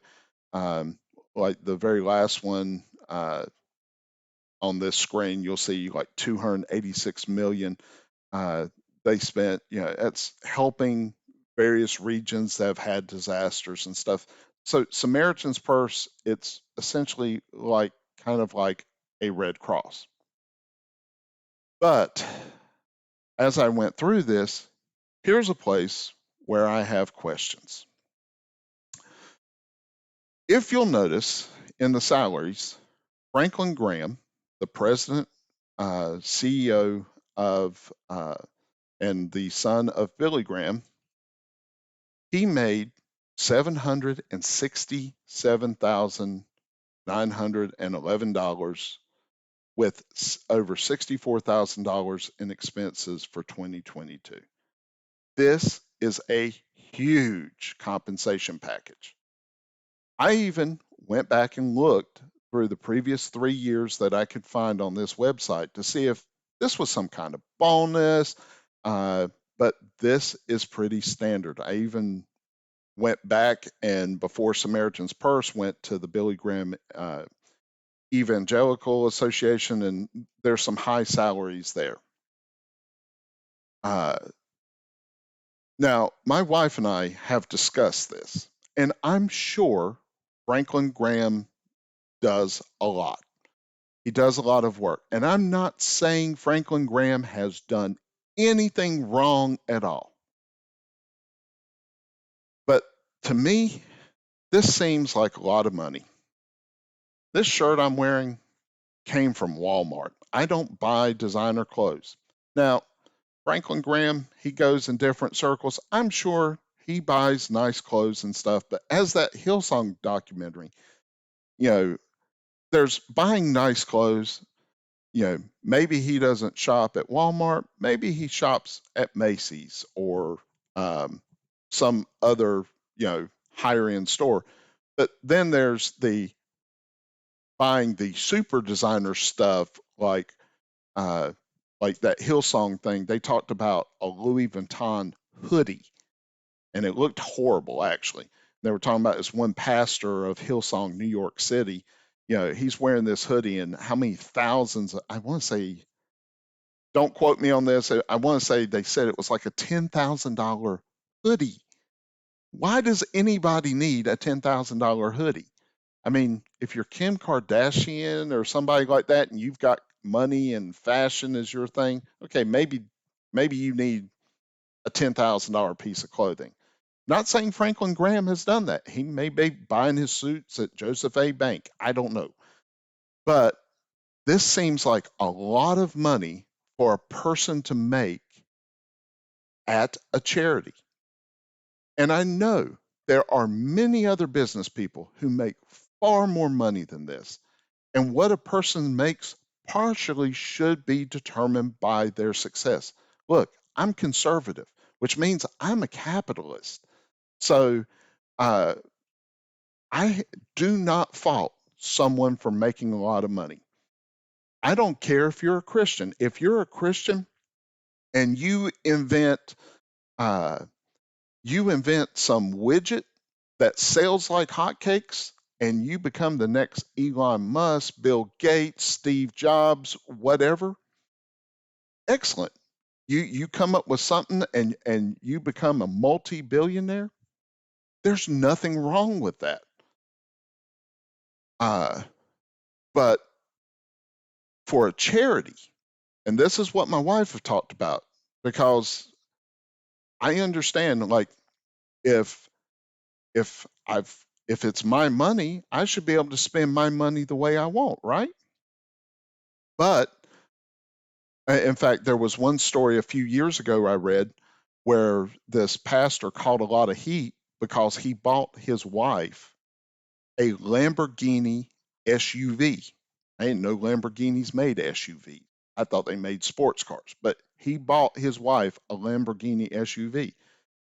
like the very last one on this screen, you'll see like 286 million. They spent, it's helping various regions that have had disasters and stuff. So Samaritan's Purse, it's essentially like kind of like a Red Cross. But as I went through this, here's a place where I have questions. If you'll notice in the salaries, Franklin Graham, the president, CEO of, and the son of Billy Graham, he made $767,911 with over $64,000 in expenses for 2022. This is a huge compensation package. I even went back and looked through the previous 3 years that I could find on this website to see if this was some kind of bonus, uh, but this is pretty standard. I even went back and before Samaritan's Purse went to the Billy Graham Evangelical Association, and there's some high salaries there. Uh, Now, my wife and I have discussed this, and I'm sure Franklin Graham does a lot. He does a lot of work. And I'm not saying Franklin Graham has done anything wrong at all. But to me, this seems like a lot of money. This shirt I'm wearing came from Walmart. I don't buy designer clothes. Now, Franklin Graham, he goes in different circles. I'm sure he buys nice clothes and stuff, but as that Hillsong documentary, you know, there's buying nice clothes. Maybe he doesn't shop at Walmart. Maybe he shops at Macy's or um, some other, higher end store. But then there's the buying the super designer stuff uh, like that Hillsong thing. They talked about a Louis Vuitton hoodie, and it looked horrible actually. They were talking about this one pastor of Hillsong, New York City. He's wearing this hoodie, and how many thousands? I want to say, don't quote me on this. I want to say they said it was like a $10,000 hoodie. Why does anybody need a $10,000 hoodie? I mean, if you're Kim Kardashian or somebody like that and you've got money and fashion is your thing, okay, maybe you need a $10,000 piece of clothing. Not saying Franklin Graham has done that. He may be buying his suits at Joseph A. Bank. I don't know. But this seems like a lot of money for a person to make at a charity. And I know there are many other business people who make far more money than this. And what a person makes partially should be determined by their success. Look, I'm conservative, which means I'm a capitalist. So uh, I do not fault someone for making a lot of money. I don't care if you're a Christian. If you're a Christian and uh, you invent some widget that sells like hotcakes, and you become the next Elon Musk, Bill Gates, Steve Jobs, whatever. Excellent. You come up with something and you become a multi-billionaire. There's nothing wrong with that. Uh, but for a charity, and this is what my wife have talked about, because I understand, like, if if it's my money, I should be able to spend my money the way I want, right? But in fact, there was one story a few years ago I read where this pastor caught a lot of heat because he bought his wife a Lamborghini SUV. I didn't know Lamborghinis made SUV. I thought they made sports cars, but he bought his wife a Lamborghini SUV.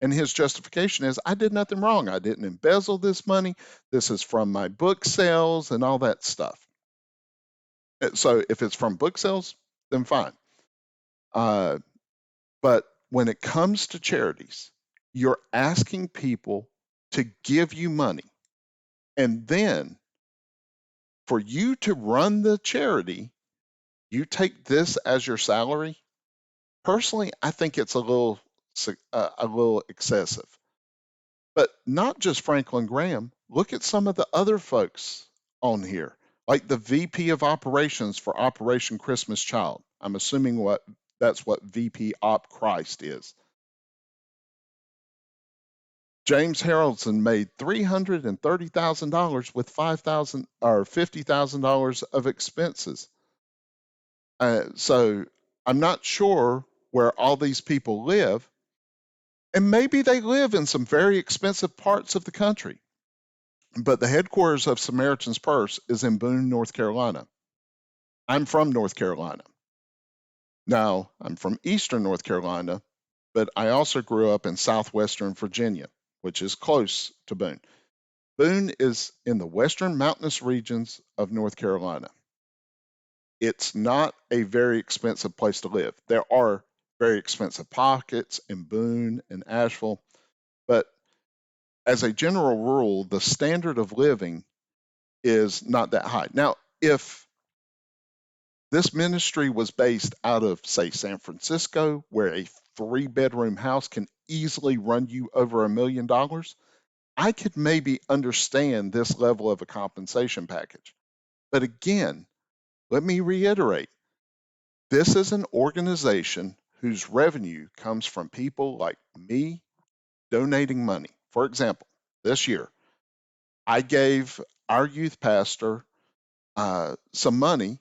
And his justification is, I did nothing wrong. I didn't embezzle this money. This is from my book sales and all that stuff. So if it's from book sales, then fine. Uh, but when it comes to charities, you're asking people to give you money. And then for you to run the charity, you take this as your salary. Personally, I think it's a little excessive. But not just Franklin Graham. Look at some of the other folks on here, like the VP of Operations for Operation Christmas Child. I'm assuming that's what VP Op Christ is. James Harrelson made $330,000 with 5,000 or $50,000 of expenses. So I'm not sure where all these people live, and maybe they live in some very expensive parts of the country. But the headquarters of Samaritan's Purse is in Boone, North Carolina. I'm from North Carolina. Now, I'm from Eastern North Carolina, but I also grew up in southwestern Virginia. which is close to Boone. Boone is in the western mountainous regions of North Carolina. It's not a very expensive place to live. There are very expensive pockets in Boone and Asheville, but as a general rule, the standard of living is not that high. Now, if this ministry was based out of, say, San Francisco, where a 3-bedroom house can easily run you over $1 million, I could maybe understand this level of a compensation package. But again, let me reiterate, this is an organization whose revenue comes from people like me donating money. For example, this year, I gave our youth pastor some money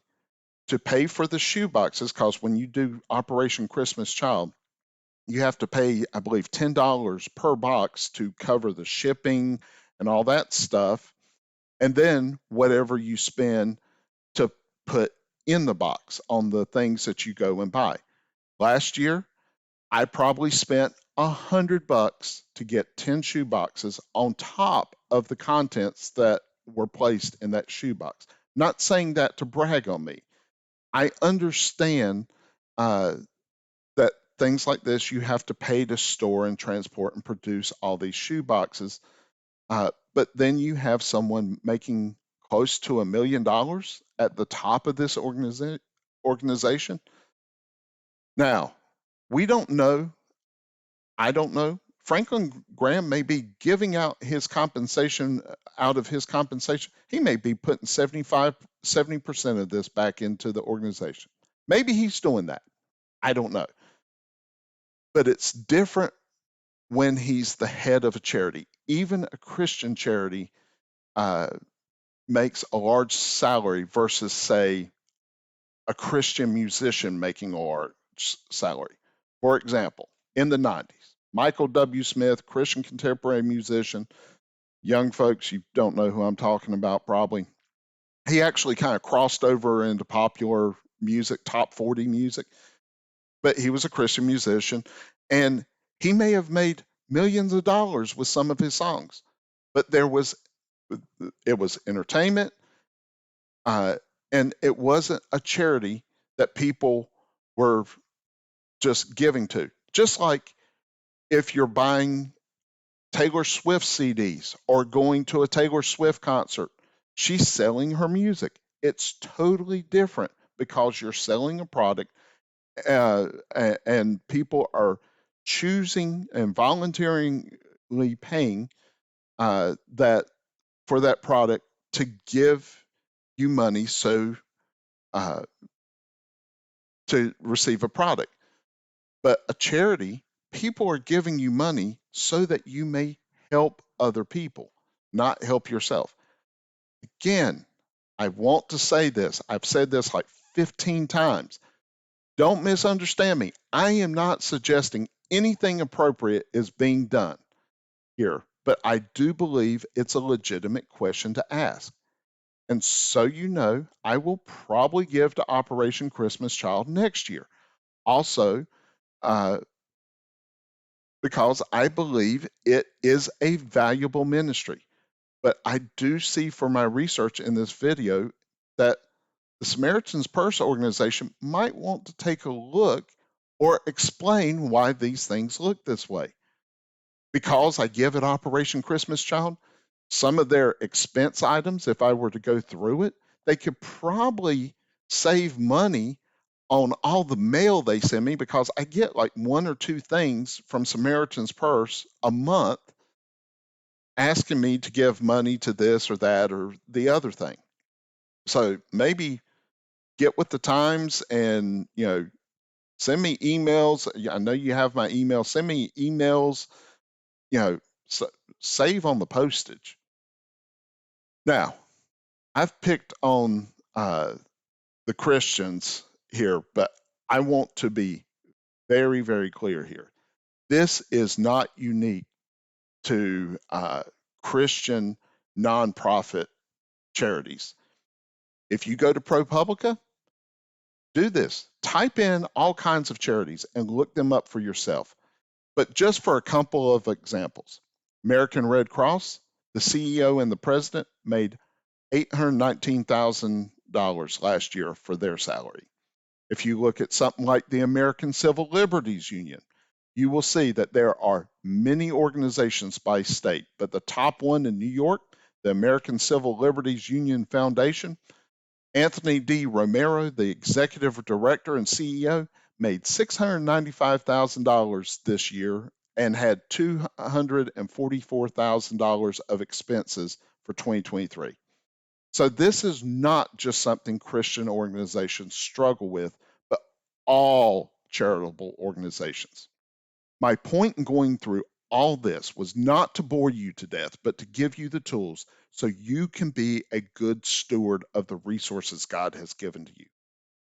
to pay for the shoe boxes, because when you do Operation Christmas Child, you have to pay, I believe, $10 per box to cover the shipping and all that stuff. And then whatever you spend to put in the box on the things that you go and buy. Last year, I probably spent $100 to get 10 shoe boxes on top of the contents that were placed in that shoe box. Not saying that to brag on me. I understand that things like this, you have to pay to store and transport and produce all these shoe boxes. But then you have someone making close to $1 million at the top of this organization. Now, we don't know. I don't know. Franklin Graham may be giving out his compensation out of his compensation. He may be putting 70% of this back into the organization. Maybe he's doing that. I don't know. But it's different when he's the head of a charity. Even a Christian charity uh, makes a large salary versus, say, a Christian musician making a large salary. For example, in the 90s, Michael W. Smith, Christian contemporary musician, young folks, you don't know who I'm talking about probably. He actually kind of crossed over into popular music, top 40 music, but he was a Christian musician, and he may have made millions of dollars with some of his songs, but it was entertainment, uh, and it wasn't a charity that people were just giving to. Just like if you're buying Taylor Swift CDs or going to a Taylor Swift concert, she's selling her music. It's totally different because you're selling a product, and people are choosing and voluntarily paying that for that product to give you money uh, to receive a product. But a charity, people are giving you money so that you may help other people, not help yourself. Again, I want to say this. I've said this like 15 times. Don't misunderstand me. I am not suggesting anything appropriate is being done here, but I do believe it's a legitimate question to ask. And so you know, I will probably give to Operation Christmas Child next year. Also, uh, because I believe it is a valuable ministry. But I do see from my research in this video that the Samaritan's Purse organization might want to take a look or explain why these things look this way. Because I give it Operation Christmas Child, some of their expense items, if I were to go through it, they could probably save money on all the mail they send me, because I get like 1 or 2 things from Samaritan's Purse a month asking me to give money to this or that or the other thing. So maybe get with the times and, send me emails. I know you have my email. Send me emails, you know, save on the postage. Now, I've picked on the Christians here, but I want to be very, very clear here. This is not unique to Christian nonprofit charities. If you go to ProPublica, do this. Type in all kinds of charities and look them up for yourself. But just for a couple of examples, American Red Cross, the CEO and the president made $819,000 last year for their salary. If you look at something like the American Civil Liberties Union, you will see that there are many organizations by state, but the top one in New York, the American Civil Liberties Union Foundation, Anthony D. Romero, the executive director and CEO, made $695,000 this year and had $244,000 of expenses for 2023. So this is not just something Christian organizations struggle with, but all charitable organizations. My point in going through all this was not to bore you to death, but to give you the tools so you can be a good steward of the resources God has given to you.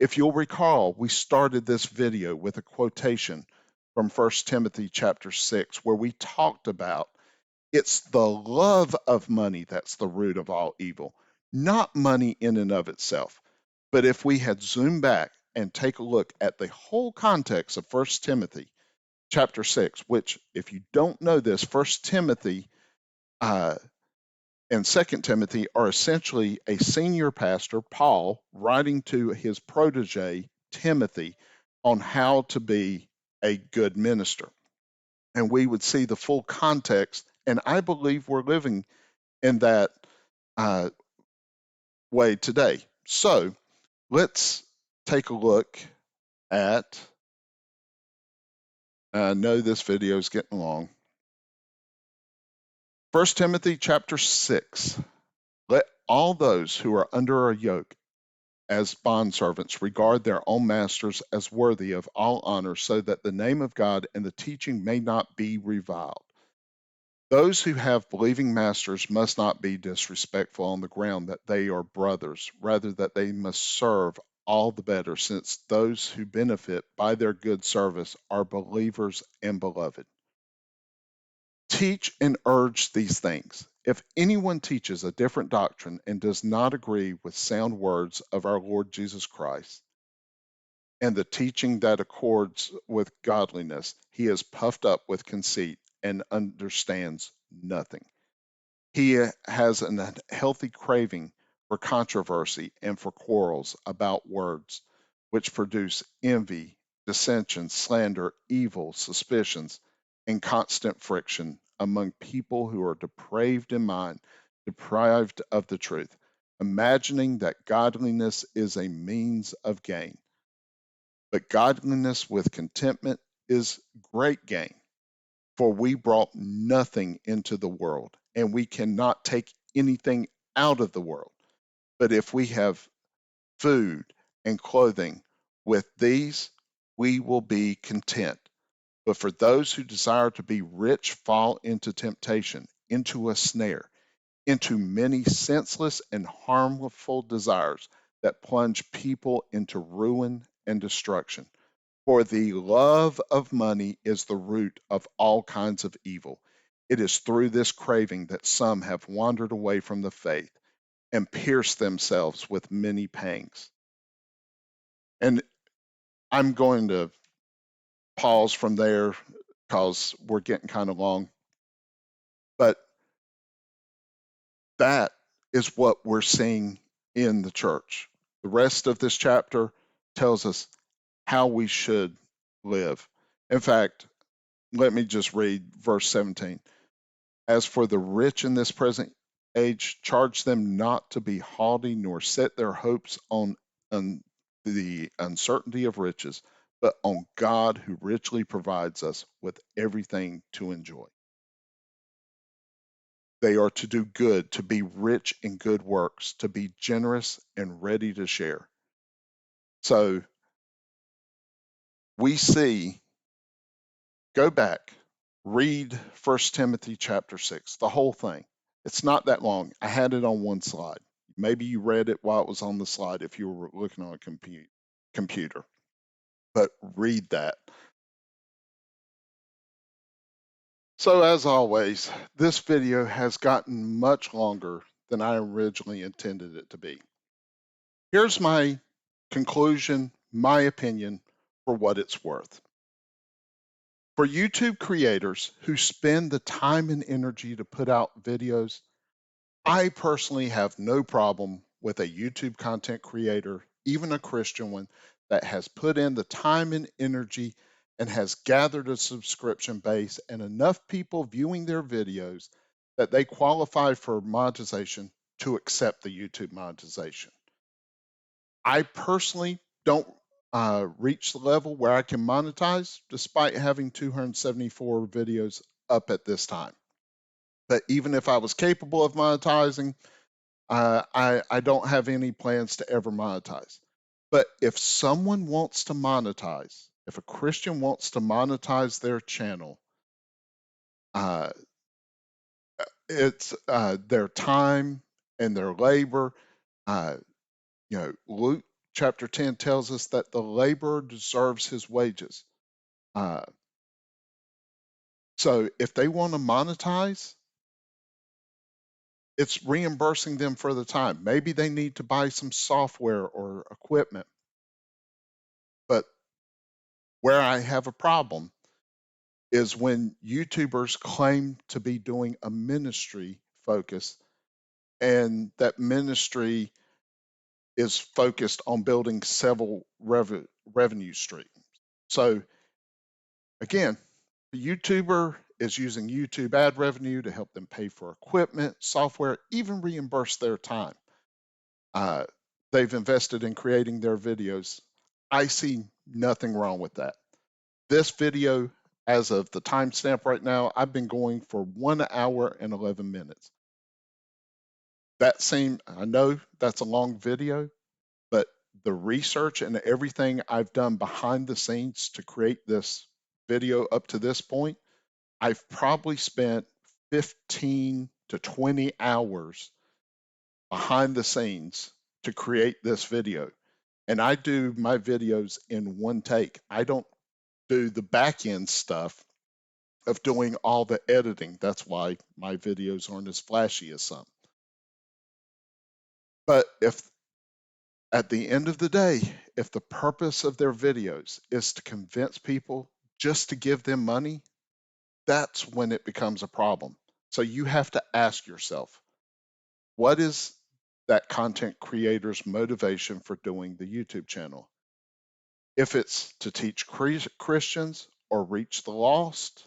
If you'll recall, we started this video with a quotation from 1 Timothy chapter 6, where we talked about it's the love of money that's the root of all evil, not money in and of itself. But if we had zoomed back and take a look at the whole context of 1 Timothy chapter 6, which, if you don't know this, 1 Timothy and 2 Timothy are essentially a senior pastor, Paul, writing to his protege, Timothy, on how to be a good minister. And we would see the full context, and I believe we're living in that way today. So let's take a look at, I know this video is getting long. 1 Timothy chapter 6. Let all those who are under a yoke as bondservants regard their own masters as worthy of all honor, so that the name of God and the teaching may not be reviled. Those who have believing masters must not be disrespectful on the ground that they are brothers, rather that they must serve all the better, since those who benefit by their good service are believers and beloved. Teach and urge these things. If anyone teaches a different doctrine and does not agree with sound words of our Lord Jesus Christ and the teaching that accords with godliness, he is puffed up with conceit and understands nothing. He has an unhealthy craving for controversy and for quarrels about words, which produce envy, dissension, slander, evil suspicions, and constant friction among people who are depraved in mind, deprived of the truth, imagining that godliness is a means of gain. But godliness with contentment is great gain. For we brought nothing into the world, and we cannot take anything out of the world. But if we have food and clothing, with these we will be content. But for those who desire to be rich fall into temptation, into a snare, into many senseless and harmful desires that plunge people into ruin and destruction. For the love of money is the root of all kinds of evil. It is through this craving that some have wandered away from the faith and pierced themselves with many pangs. And I'm going to pause from there because we're getting kind of long. But that is what we're seeing in the church. The rest of this chapter tells us how we should live. In fact, let me just read verse 17. As for the rich in this present age, charge them not to be haughty, nor set their hopes on the uncertainty of riches, but on God who richly provides us with everything to enjoy. They are to do good, to be rich in good works, to be generous and ready to share. So we see, go back, read 1 Timothy chapter 6, the whole thing. It's not that long. I had it on one slide. Maybe you read it while it was on the slide if you were looking on a computer. But read that. So as always, this video has gotten much longer than I originally intended it to be. Here's my conclusion, my opinion, for what it's worth. For YouTube creators who spend the time and energy to put out videos, I personally have no problem with a YouTube content creator, even a Christian one, that has put in the time and energy and has gathered a subscription base and enough people viewing their videos that they qualify for monetization to accept the YouTube monetization. I personally don't reach the level where I can monetize despite having 274 videos up at this time. But even if I was capable of monetizing, I don't have any plans to ever monetize. But if someone wants to monetize, if a Christian wants to monetize their channel, uh, it's their time and their labor. Uh, Luke chapter 10 tells us that the laborer deserves his wages. Uh, so if they want to monetize, it's reimbursing them for the time. Maybe they need to buy some software or equipment. But where I have a problem is when YouTubers claim to be doing a ministry focus and that ministry is focused on building several revenue streams. So again, the YouTuber is using YouTube ad revenue to help them pay for equipment, software, even reimburse their time. Uh, they've invested in creating their videos. I see nothing wrong with that. This video, as of the timestamp right now, I've been going for 1 hour and 11 minutes. I know that's a long video, but the research and everything I've done behind the scenes to create this video up to this point, I've probably spent 15 to 20 hours behind the scenes to create this video. And I do my videos in one take. I don't do the back end stuff of doing all the editing. That's why my videos aren't as flashy as some. But if at the end of the day, if the purpose of their videos is to convince people just to give them money, that's when it becomes a problem. So you have to ask yourself, what is that content creator's motivation for doing the YouTube channel? If it's to teach Christians or reach the lost,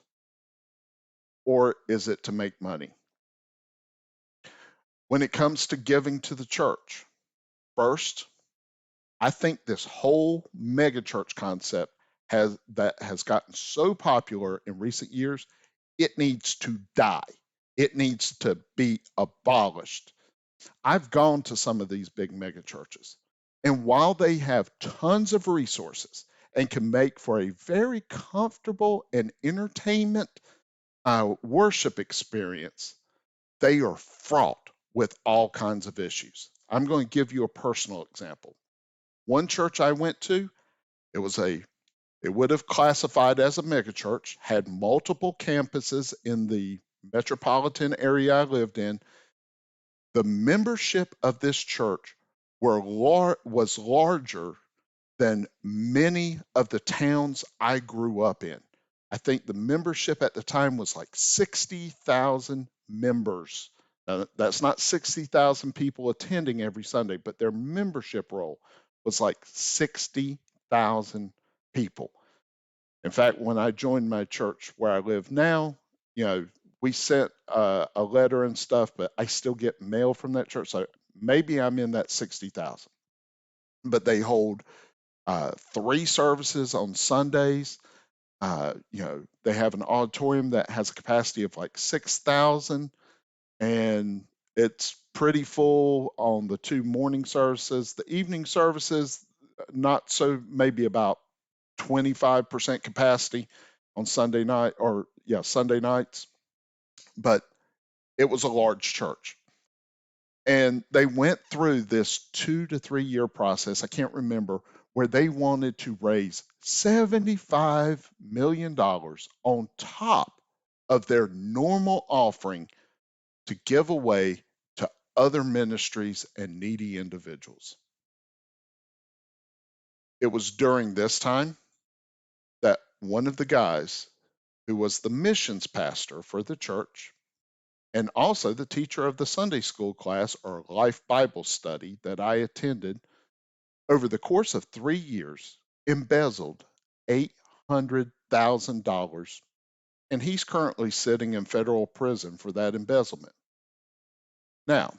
or is it to make money? When it comes to giving to the church, first, I think this whole megachurch concept has gotten so popular in recent years, it needs to die. It needs to be abolished. I've gone to some of these big megachurches, and while they have tons of resources and can make for a very comfortable and entertainment worship experience, they are fraught with all kinds of issues. I'm going to give you a personal example. One church I went to, it was it would have classified as a megachurch, had multiple campuses in the metropolitan area I lived in. The membership of this church was larger than many of the towns I grew up in. I think the membership at the time was like 60,000 members. Now, that's not 60,000 people attending every Sunday, but their membership roll was like 60,000 people. In fact, when I joined my church where I live now, we sent a letter and stuff, but I still get mail from that church. So maybe I'm in that 60,000. But they hold 3 services on Sundays. They have an auditorium that has a capacity of like 6,000, and it's pretty full on the 2 morning services. The evening services, not so, maybe about 25% capacity on Sunday night, or yeah, Sunday nights. But it was a large church. And they went through this 2 to 3 year process, I can't remember, where they wanted to raise $75 million on top of their normal offering to give away to other ministries and needy individuals. It was during this time that one of the guys who was the missions pastor for the church and also the teacher of the Sunday school class or life Bible study that I attended, over the course of 3 years, embezzled $800,000, and he's currently sitting in federal prison for that embezzlement. Now,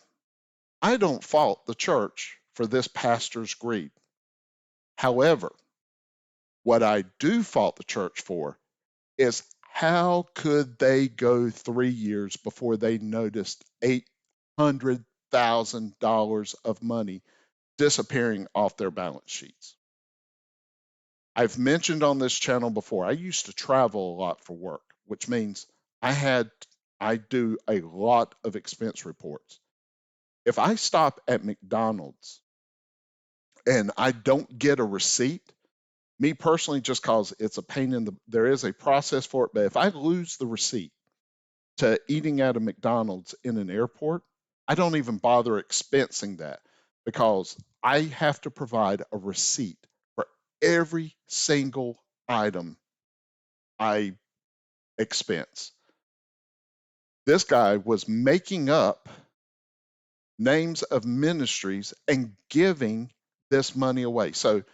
I don't fault the church for this pastor's greed. However, what I do fault the church for is how could they go 3 years before they noticed $800,000 of money disappearing off their balance sheets? I've mentioned on this channel before, I used to travel a lot for work, which means I do a lot of expense reports. If I stop at McDonald's and I don't get a receipt, me personally, just cause it's a pain there is a process for it, but if I lose the receipt to eating at a McDonald's in an airport, I don't even bother expensing that because I have to provide a receipt for every single item I expense. This guy was making up names of ministries and giving this money away. So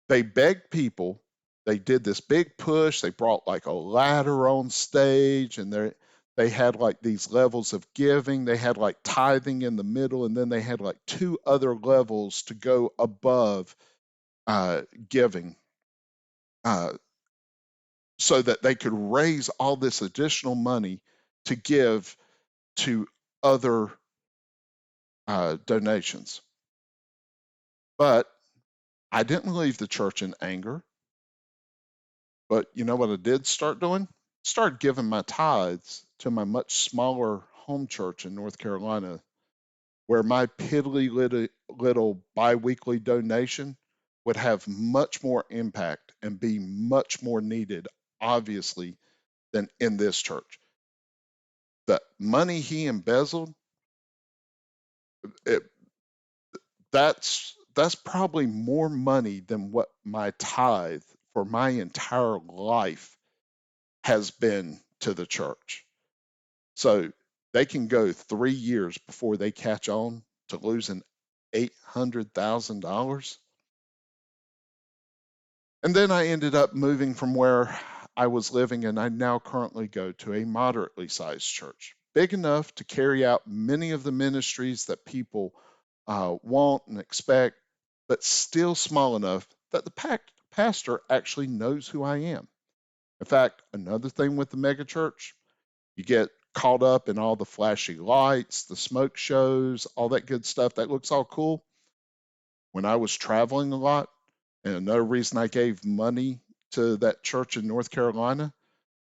they begged people. They did this big push. They brought like a ladder on stage, and they had like these levels of giving. They had like tithing in the middle, and then they had like two other levels to go above giving, uh, so that they could raise all this additional money to give to other donations. But I didn't leave the church in anger. But you know what I did start doing? Start giving my tithes to my much smaller home church in North Carolina, where my piddly little biweekly donation would have much more impact and be much more needed, obviously, than in this church. The money he embezzled, it, that's probably more money than what my tithe for my entire life has been to the church. So they can go 3 years before they catch on to losing $800,000. And then I ended up moving from where I was living, and I now currently go to a moderately sized church, big enough to carry out many of the ministries that people want and expect, but still small enough that the pastor actually knows who I am. In fact, another thing with the megachurch, you get caught up in all the flashy lights, the smoke shows, all that good stuff. That looks all cool. When I was traveling a lot, and another reason I gave money to that church in North Carolina,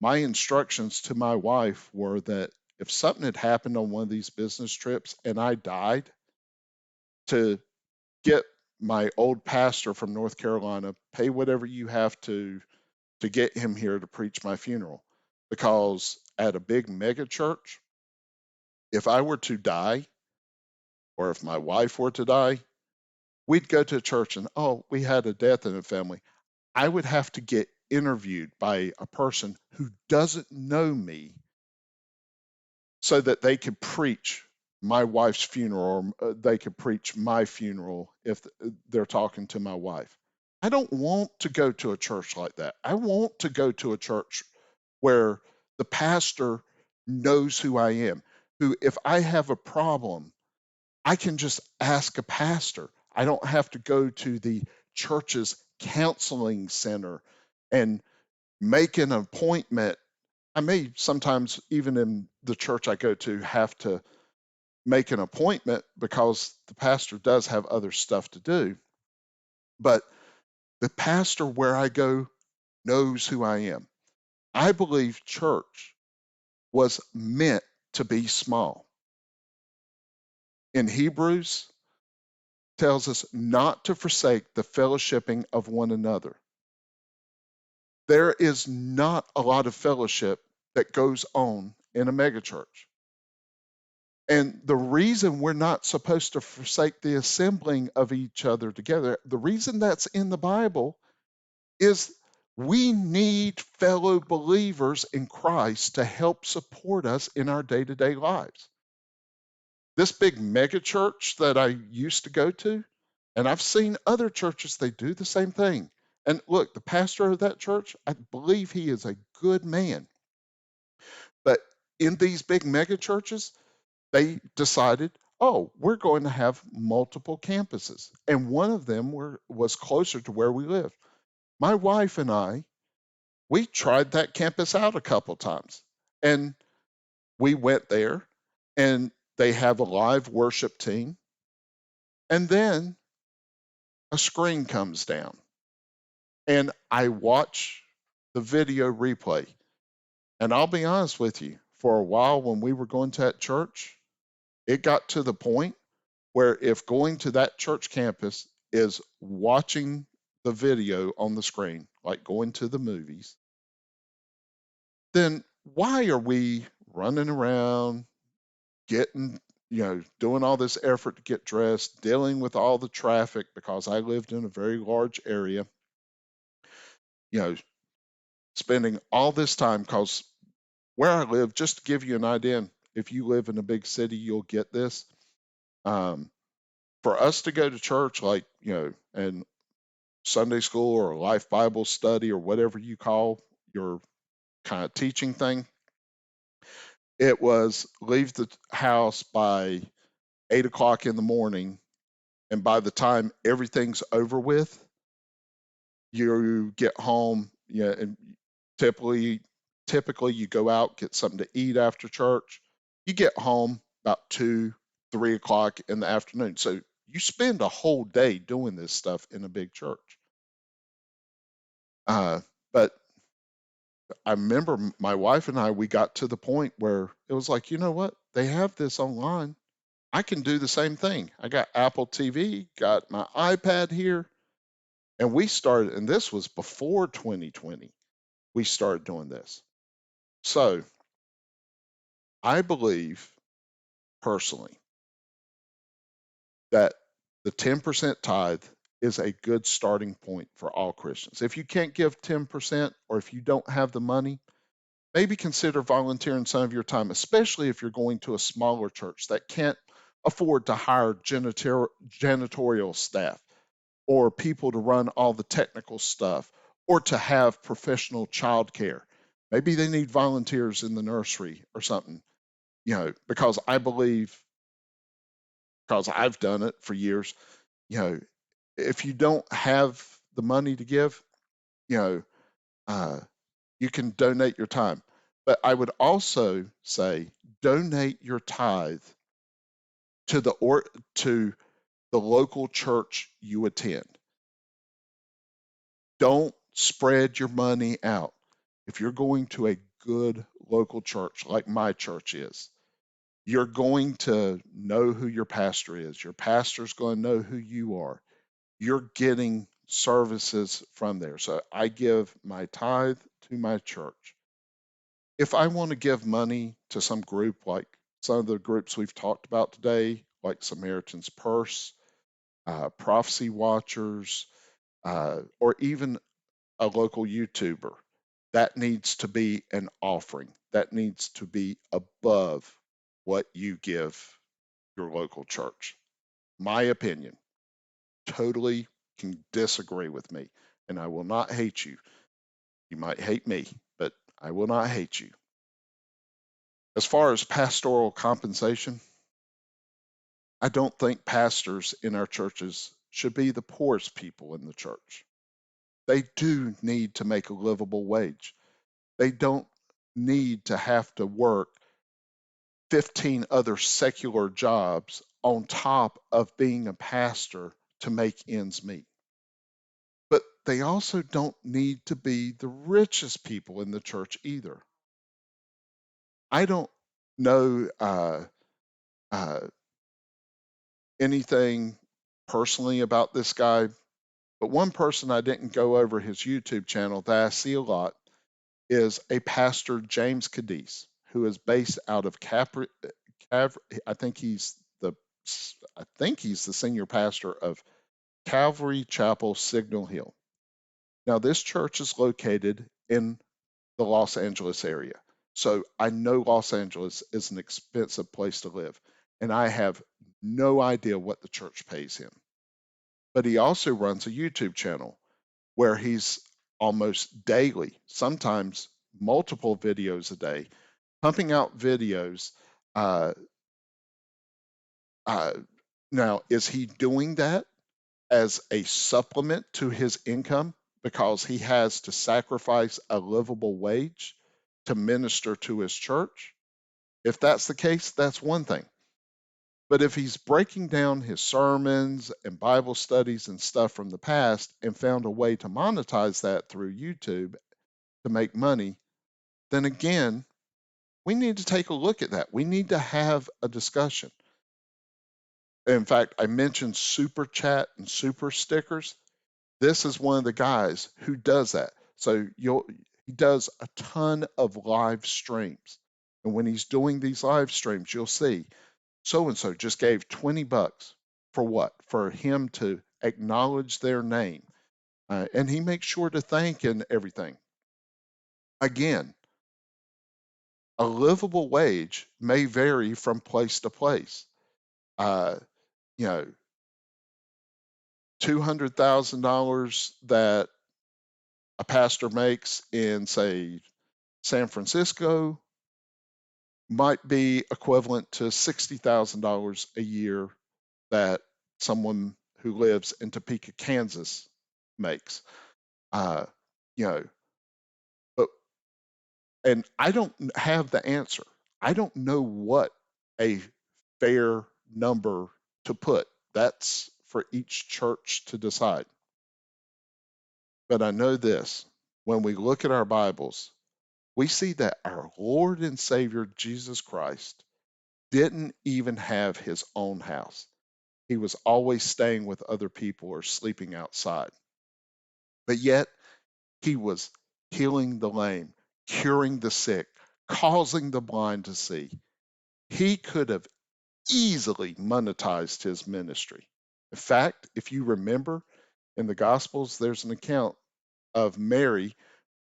my instructions to my wife were that if something had happened on one of these business trips and I died, to get my old pastor from North Carolina, pay whatever you have to get him here to preach my funeral. Because at a big mega church, if I were to die, or if my wife were to die, we'd go to church and, oh, we had a death in the family. I would have to get interviewed by a person who doesn't know me so that they could preach my wife's funeral, or they could preach my funeral if they're talking to my wife. I don't want to go to a church like that. I want to go to a church where the pastor knows who I am, who, if I have a problem, I can just ask a pastor. I don't have to go to the church's counseling center and make an appointment. I may sometimes, even in the church I go to, have to make an appointment because the pastor does have other stuff to do. But the pastor where I go knows who I am. I believe church was meant to be small. In Hebrews, tells us not to forsake the fellowshipping of one another. There is not a lot of fellowship that goes on in a megachurch. And the reason we're not supposed to forsake the assembling of each other together, the reason that's in the Bible is We need fellow believers in Christ to help support us in our day-to-day lives. This big mega church that I used to go to, and I've seen other churches, they do the same thing. And look, the pastor of that church, I believe he is a good man. But in these big mega churches, they decided, oh, we're going to have multiple campuses. And one of them was closer to where we live. My wife and I, we tried that campus out a couple times. And we went there, and they have a live worship team. And then a screen comes down, and I watch the video replay. And I'll be honest with you, for a while when we were going to that church, it got to the point where if going to that church campus is watching the video on the screen, like going to the movies, then why are we running around, getting, doing all this effort to get dressed, dealing with all the traffic because I lived in a very large area, you know, spending all this time because where I live, just to give you an idea, if you live in a big city, you'll get this. Um, for us to go to church, like, and Sunday school or life Bible study or whatever you call your kind of teaching thing, it was leave the house by 8 o'clock in the morning. And by the time everything's over with, you get home, and typically you go out, get something to eat after church. You get home about 2, 3 o'clock in the afternoon. So you spend a whole day doing this stuff in a big church. But I remember my wife and I, we got to the point where it was like, you know what? They have this online. I can do the same thing. I got Apple TV, got my iPad here, and we started, and this was before 2020. We started doing this. So I believe personally that the 10% tithe is a good starting point for all Christians. If you can't give 10% or if you don't have the money, maybe consider volunteering some of your time, especially if you're going to a smaller church that can't afford to hire janitorial staff or people to run all the technical stuff or to have professional childcare. Maybe they need volunteers in the nursery or something, because I believe, because I've done it for years, you know, if you don't have the money to give, you know, uh, you can donate your time. But I would also say donate your tithe to to the local church you attend. Don't spread your money out. If you're going to a good local church like my church is, you're going to know who your pastor is. Your pastor's going to know who you are. You're getting services from there. So I give my tithe to my church. If I want to give money to some group like some of the groups we've talked about today, like Samaritan's Purse, Prophecy Watchers, or even a local YouTuber, that needs to be an offering. That needs to be above what you give your local church. My opinion. Totally can disagree with me, and I will not hate you. You might hate me, but I will not hate you. As far as pastoral compensation, I don't think pastors in our churches should be the poorest people in the church. They do need to make a livable wage. They don't need to have to work 15 other secular jobs on top of being a pastor to make ends meet. But they also don't need to be the richest people in the church either. I don't know uh, anything personally about this guy, but one person I didn't go over his YouTube channel that I see a lot is a pastor, James Cadiz, who is based out of I think I think he's the senior pastor of Calvary Chapel, Signal Hill. Now, this church is located in the Los Angeles area. So I know Los Angeles is an expensive place to live, and I have no idea what the church pays him. But he also runs a YouTube channel where he's almost daily, sometimes multiple videos a day, pumping out videos. Uh, uh, Now, is he doing that as a supplement to his income because he has to sacrifice a livable wage to minister to his church? If that's the case, that's one thing. But if he's breaking down his sermons and Bible studies and stuff from the past and found a way to monetize that through YouTube to make money, then again, we need to take a look at that. We need to have a discussion. In fact, I mentioned super chat and super stickers. This is one of the guys who does that. So he does a ton of live streams. And when he's doing these live streams, you'll see so and so just gave $20 for what? For him to acknowledge their name. And he makes sure to thank and everything. Again, a livable wage may vary from place to place. Uh, you know, $200,000 that a pastor makes in, say, San Francisco might be equivalent to $60,000 a year that someone who lives in Topeka, Kansas makes. Uh, you know, but and I don't have the answer. I don't know what a fair number to put. That's for each church to decide. But I know this: when we look at our Bibles, we see that our Lord and Savior Jesus Christ didn't even have his own house. He was always staying with other people or sleeping outside. But yet, he was healing the lame, curing the sick, causing the blind to see. He could have easily monetized his ministry. In fact, if you remember in the Gospels, there's an account of Mary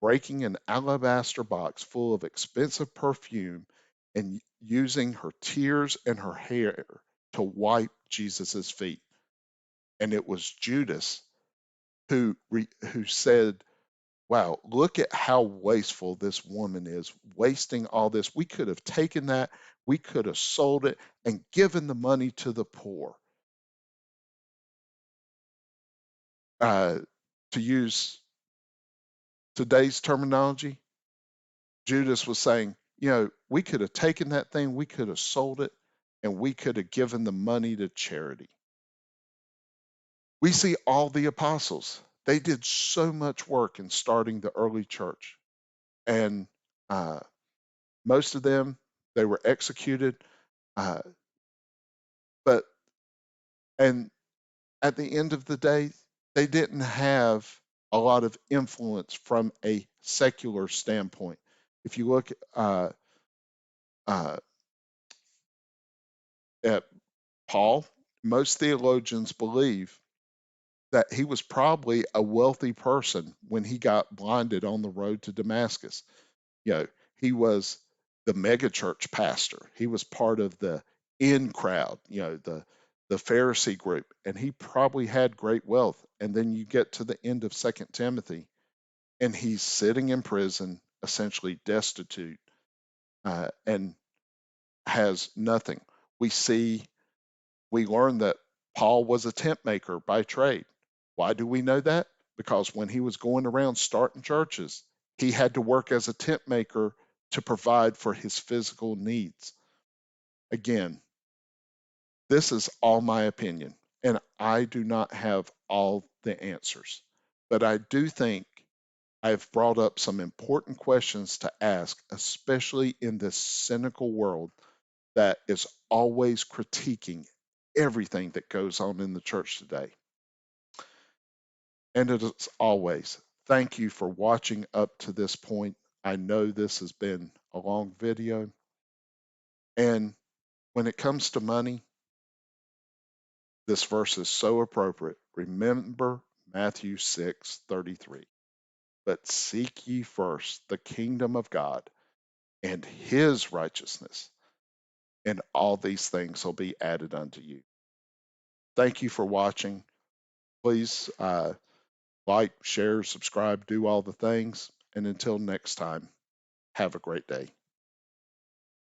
breaking an alabaster box full of expensive perfume and using her tears and her hair to wipe Jesus's feet. And it was Judas who said, "Wow, look at how wasteful this woman is, wasting all this. We could have taken that, we could have sold it and given the money to the poor." Uh, to use today's terminology, Judas was saying, we could have taken that thing, we could have sold it, and we could have given the money to charity. We see all the apostles. They did so much work in starting the early church. And uh, most of them, they were executed. Uh, but, and at the end of the day, they didn't have a lot of influence from a secular standpoint. If you look uh, at Paul, most theologians believe that he was probably a wealthy person when he got blinded on the road to Damascus. He was the megachurch pastor. He was part of the in crowd, the Pharisee group, and he probably had great wealth. And then you get to the end of Second Timothy, and he's sitting in prison, essentially destitute, and has nothing. We see we learn that Paul was a tent maker by trade. Why do we know that? Because when he was going around starting churches, he had to work as a tent maker to provide for his physical needs. Again, this is all my opinion, and I do not have all the answers. But I do think I've brought up some important questions to ask, especially in this cynical world that is always critiquing everything that goes on in the church today. And as always, thank you for watching up to this point. I know this has been a long video. And when it comes to money, this verse is so appropriate. Remember Matthew 6:33. but seek ye first the kingdom of God and his righteousness, and all these things will be added unto you. Thank you for watching. Please like, share, subscribe, do all the things. And until next time, have a great day.